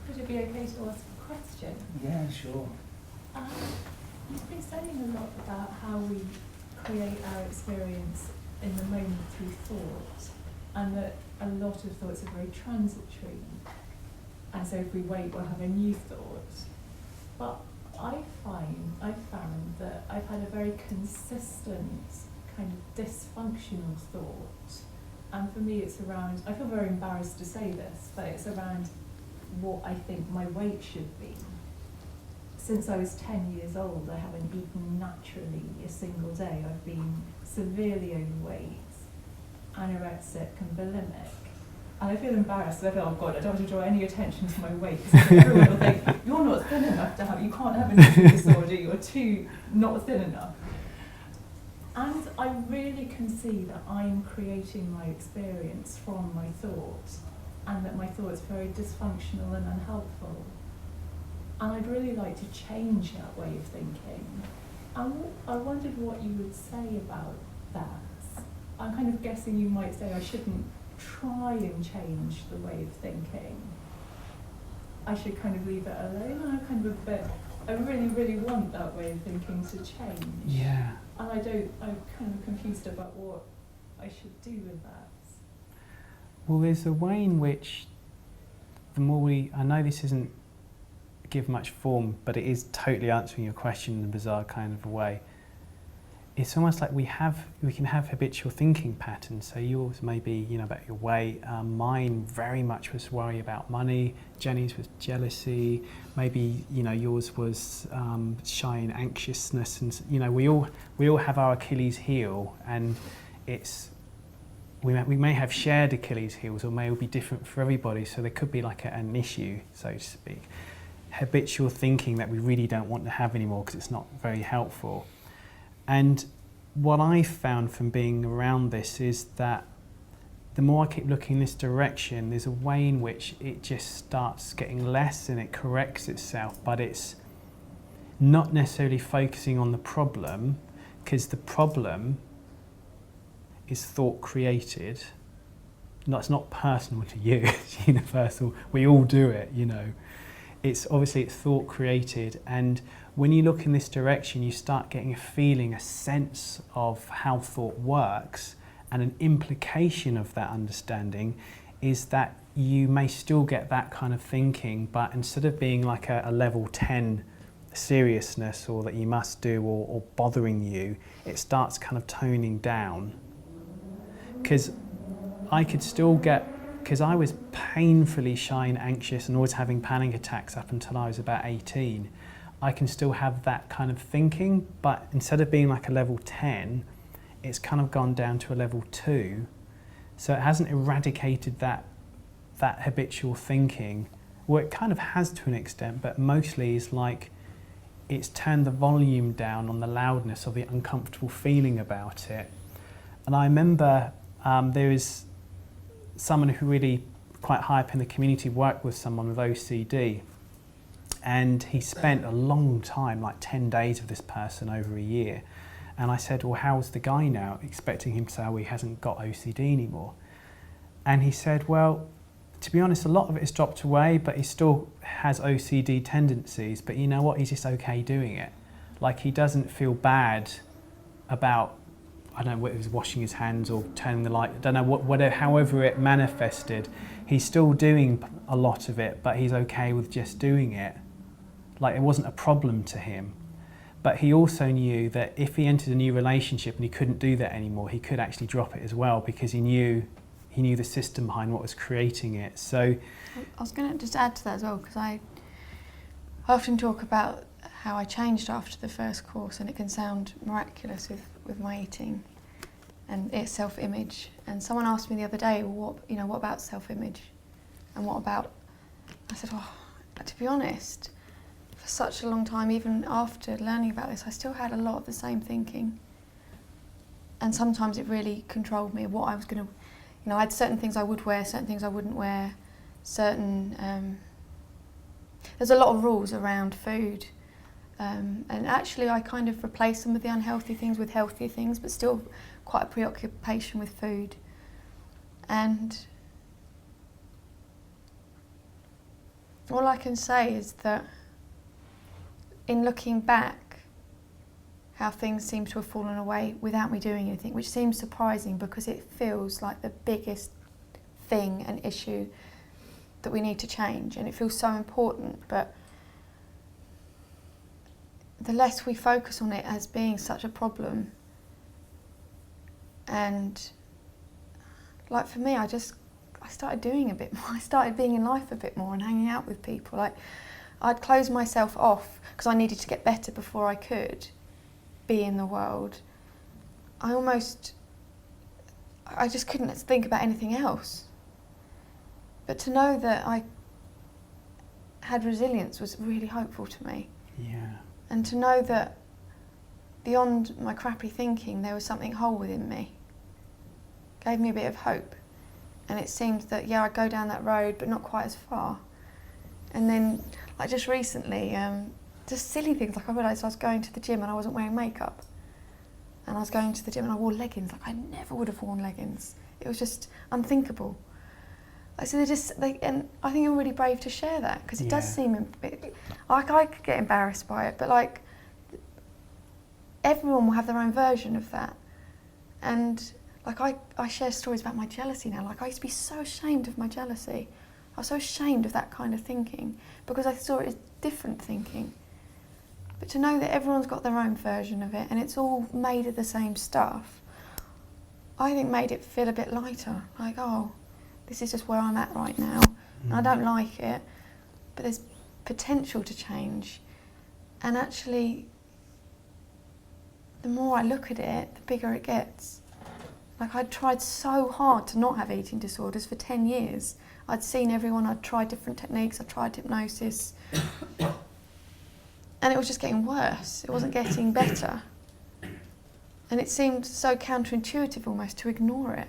Would it be okay to ask a question? Yeah, sure. You've been saying a lot about how we create our experience in the moment through thought, and that a lot of thoughts are very transitory, and so if we wait we'll have a new thought. But I've found that I've had a very consistent kind of dysfunctional thought, and for me it's around, I feel very embarrassed to say this, but it's around what I think my weight should be. Since I was 10 years old, I haven't eaten naturally a single day. I've been severely overweight, anorexic and bulimic. And I feel embarrassed. I feel, oh God, I don't want to draw any attention to my weight, because everyone will think, you're not thin enough to have, you can't have an eating disorder, you're too not thin enough. And I really can see that I'm creating my experience from my thoughts, and that my thoughts are very dysfunctional and unhelpful. And I'd really like to change that way of thinking. And I wondered what you would say about that. I'm kind of guessing you might say I shouldn't try and change the way of thinking. I should kind of leave it alone. And I'm kind of a bit, I really, really want that way of thinking to change. Yeah. And I'm kind of confused about what I should do with that. Well, there's a way in which the more I know this isn't give much form, but it is totally answering your question in a bizarre kind of a way. It's almost like we can have habitual thinking patterns. So yours may be, about your weight. Mine very much was worry about money. Jenny's was jealousy. Maybe yours was shy and anxiousness. And we all have our Achilles heel, and we may have shared Achilles heels, or may all be different for everybody. So there could be like an issue, so to speak. Habitual thinking that we really don't want to have anymore because it's not very helpful. And what I found from being around this is that the more I keep looking in this direction, there's a way in which it just starts getting less and it corrects itself, but it's not necessarily focusing on the problem, because the problem is thought created. No, it's not personal to you, it's universal. We all do it, It's thought created, and when you look in this direction, you start getting a feeling, a sense of how thought works, and an implication of that understanding is that you may still get that kind of thinking, but instead of being like a level 10 seriousness, or that you must do, or bothering you, it starts kind of toning down. Because I could still get, because I was painfully shy and anxious and always having panic attacks up until I was about 18, I can still have that kind of thinking, but instead of being like a level 10, it's kind of gone down to a level 2. So it hasn't eradicated that habitual thinking. Well, it kind of has to an extent, but mostly is like it's turned the volume down on the loudness or the uncomfortable feeling about it. And I remember there is someone who really quite high up in the community worked with someone with OCD, and he spent a long time, like 10 days with this person over a year. And I said, well, how's the guy now? Expecting him to say, oh, he hasn't got OCD anymore. And he said, well, to be honest, a lot of it has dropped away, but he still has OCD tendencies, but you know what, he's just okay doing it. Like, he doesn't feel bad about, I don't know whether it was washing his hands or turning the light, I don't know, whatever, however it manifested, he's still doing a lot of it, but he's okay with just doing it. Like, it wasn't a problem to him. But he also knew that if he entered a new relationship and he couldn't do that anymore, he could actually drop it as well, because he knew the system behind what was creating it. So I was going to just add to that as well, because I often talk about how I changed after the first course, and it can sound miraculous with my eating and its self-image. And someone asked me the other day, well, what about self-image? And what about, I said, to be honest, for such a long time, even after learning about this, I still had a lot of the same thinking. And sometimes it really controlled me, what I was going to, I had certain things I would wear, certain things I wouldn't wear, certain, there's a lot of rules around food. And actually I kind of replaced some of the unhealthy things with healthier things, but still quite a preoccupation with food. And all I can say is that in looking back, how things seem to have fallen away without me doing anything, which seems surprising because it feels like the biggest thing and issue that we need to change, and it feels so important, but the less we focus on it as being such a problem, and like for me, I started doing a bit more. I started being in life a bit more and hanging out with people. Like, I'd close myself off because I needed to get better before I could be in the world. I just couldn't think about anything else. But to know that I had resilience was really hopeful to me. yeah. And to know that beyond my crappy thinking, there was something whole within me, gave me a bit of hope. And it seemed that, I'd go down that road, but not quite as far. And then, like just recently, just silly things, like I realised I was going to the gym and I wasn't wearing makeup. And I was going to the gym and I wore leggings, like I never would have worn leggings. It was just unthinkable. So and I think you're really brave to share that, because it does seem a bit, like I could get embarrassed by it, but like everyone will have their own version of that. And like I share stories about my jealousy now. Like I used to be so ashamed of my jealousy. I was so ashamed of that kind of thinking because I saw it as different thinking. But to know that everyone's got their own version of it and it's all made of the same stuff, I think made it feel a bit lighter. Like, this is just where I'm at right now. And I don't like it, but there's potential to change. And actually, the more I look at it, the bigger it gets. Like, I'd tried so hard to not have eating disorders for 10 years. I'd seen everyone, I'd tried different techniques, I'd tried hypnosis. And it was just getting worse. It wasn't getting better. And it seemed so counterintuitive almost to ignore it.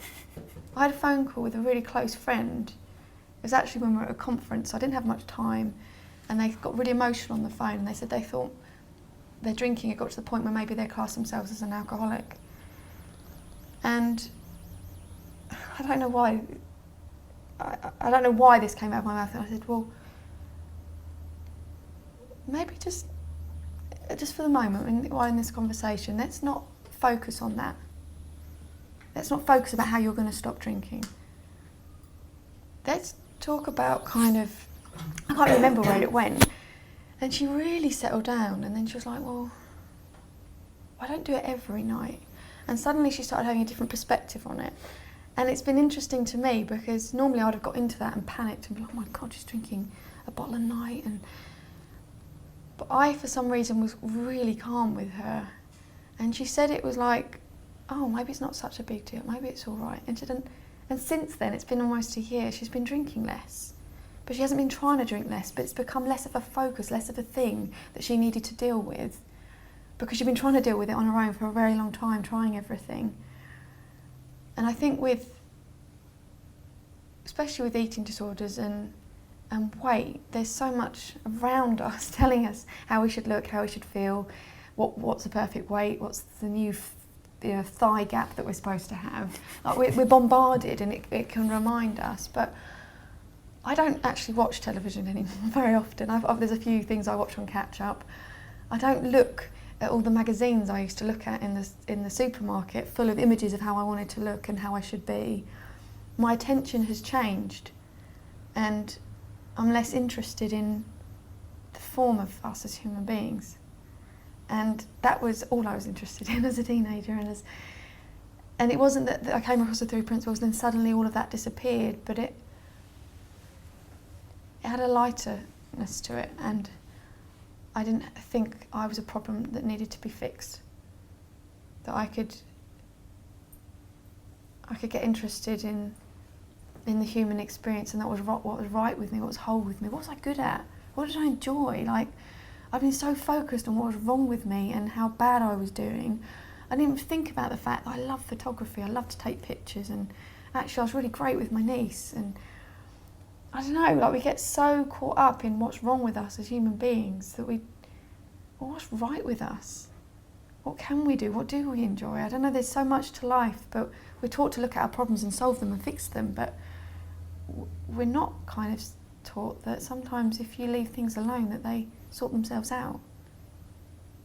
I had a phone call with a really close friend. It was actually when we were at a conference. I didn't have much time, and they got really emotional on the phone, and they said they thought their drinking had got to the point where maybe they classed themselves as an alcoholic. And I don't know why. I don't know why this came out of my mouth. And I said, well, maybe just for the moment, while in this conversation, let's not focus on that. Let's not focus about how you're going to stop drinking. Let's talk about kind of, I can't remember where it went. And she really settled down, and then she was like, well, I don't do it every night. And suddenly she started having a different perspective on it. And it's been interesting to me because normally I'd have got into that and panicked and be like, oh my God, she's drinking a bottle a night. But I, for some reason, was really calm with her. And she said it was like, oh, maybe it's not such a big deal, maybe it's all right. And since then, it's been almost a year, she's been drinking less. But she hasn't been trying to drink less, but it's become less of a focus, less of a thing that she needed to deal with. Because she'd been trying to deal with it on her own for a very long time, trying everything. And I think especially with eating disorders and weight, there's so much around us telling us how we should look, how we should feel, what's the perfect weight, what's the new thigh gap that we're supposed to have. Like we're bombarded, and it can remind us. But I don't actually watch television anymore very often. There's a few things I watch on catch up. I don't look at all the magazines I used to look at in the supermarket, full of images of how I wanted to look and how I should be, my attention has changed, and I'm less interested in the form of us as human beings. And that was all I was interested in as a teenager. And it wasn't that I came across the 3 principles and then suddenly all of that disappeared, but it had a lighterness to it, and I didn't think I was a problem that needed to be fixed. That I could get interested in the human experience, and that was what was right with me, what was whole with me, what was I good at, what did I enjoy. Like, I've been so focused on what was wrong with me and how bad I was doing, I didn't even think about the fact that I love photography, I love to take pictures, and actually I was really great with my niece. And I don't know, like, we get so caught up in what's wrong with us as human beings that what's right with us? What can we do? What do we enjoy? I don't know, there's so much to life, but we're taught to look at our problems and solve them and fix them, but we're not kind of taught that sometimes if you leave things alone that they sort themselves out.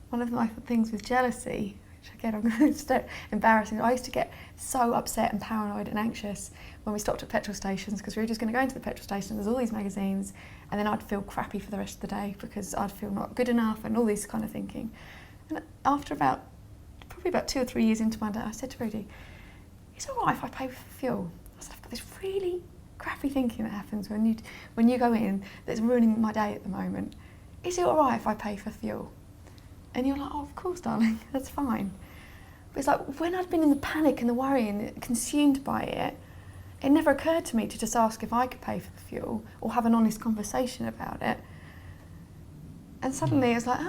One of my things with jealousy, which again I'm going to embarrassing, I used to get so upset and paranoid and anxious when we stopped at petrol stations, because we were just going to go into the petrol station, there's all these magazines, and then I'd feel crappy for the rest of the day because I'd feel not good enough and all this kind of thinking. And after probably about 2 or 3 years into my day, I said to Rudy, "It's all right if I pay for fuel." I said, "I've got this really crappy thinking that happens when you go in that's ruining my day at the moment. Is it all right if I pay for fuel?" And you're like, "Oh, of course, darling, that's fine." But it's like, when I'd been in the panic and the worry and consumed by it, it never occurred to me to just ask if I could pay for the fuel or have an honest conversation about it. And suddenly it's like,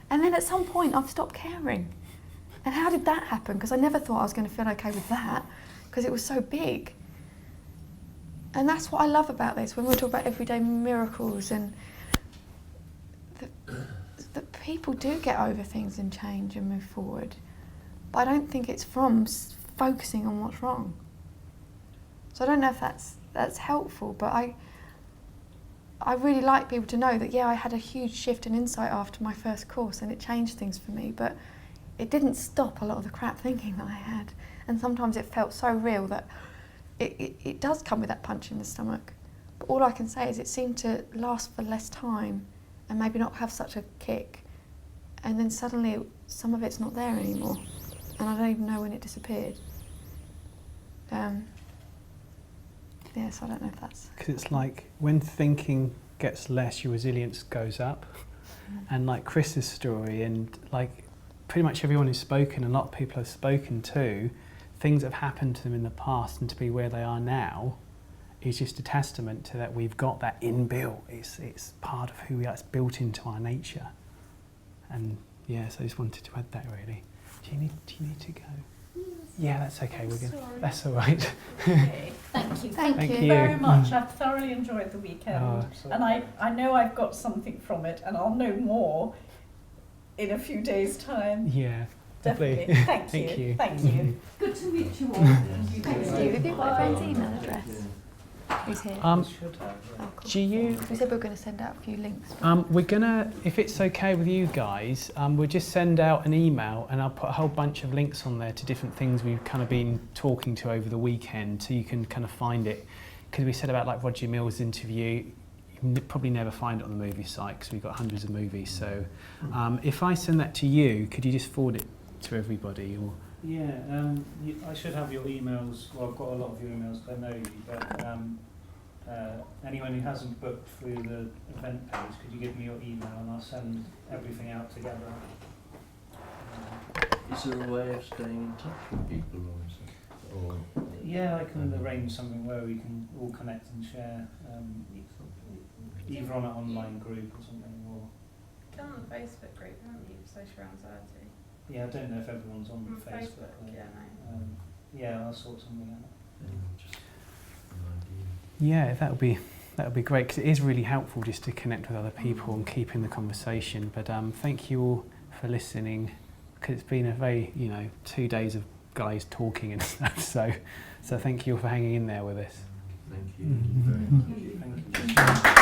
And then at some point I've stopped caring. And how did that happen? Because I never thought I was going to feel okay with that, because it was so big. And that's what I love about this, when we talk about everyday miracles, and that people do get over things and change and move forward. But I don't think it's from focusing on what's wrong. So I don't know if that's helpful, but I really like people to know that, yeah, I had a huge shift in insight after my first course, and it changed things for me, but it didn't stop a lot of the crap thinking that I had. And sometimes it felt so real that it does come with that punch in the stomach. But all I can say is it seemed to last for less time and maybe not have such a kick. And then suddenly some of it's not there anymore. And I don't even know when it disappeared. So I don't know if that's... Because it's like, when thinking gets less, your resilience goes up. And like Chris's story, and like pretty much everyone who's spoken, a lot of people have spoken to, things that have happened to them in the past, and to be where they are now is just a testament to that. We've got that inbuilt. It's part of who we are. It's built into our nature. And yeah, so I just wanted to add that, really. Do you need to go? Yeah, that's okay. That's all right. Okay. Thank you. Thank you very much. I've thoroughly enjoyed the weekend, Oh, and I know I've got something from it, and I'll know more in a few days' time. Yeah, Definitely. Thank you. Thank you. Good to meet you all. Thank you. Have you got my friend's email address? Who's here? Should have, Oh, cool. do you... We said we were going to send out a few links. we're gonna, if it's okay with you guys, we'll just send out an email, and I'll put a whole bunch of links on there to different things we've kind of been talking to over the weekend, so you can kind of find it. Because we said about like Roger Mill's interview, you probably never find it on the movie site because we've got hundreds of movies. So if I send that to you, could you just forward it to everybody? Or yeah, I should have your emails. Well, I've got a lot of your emails because I know you, but anyone who hasn't booked through the event page, could you give me your email and I'll send everything out together? Is there a way of staying in touch with people, or is it? Or Yeah, I can arrange something where we can all connect and share, either on an online group or something, or... Get on the Facebook group, haven't you, social anxiety? Yeah, I don't know if everyone's on Facebook. Yeah, no. Yeah, I'll sort something out. just an idea? yeah, that would be great, because it is really helpful just to connect with other people and keep in the conversation. But thank you all for listening, because it's been a very, 2 days of guys talking and stuff. So thank you all for hanging in there with us. Thank you very much. Thank you.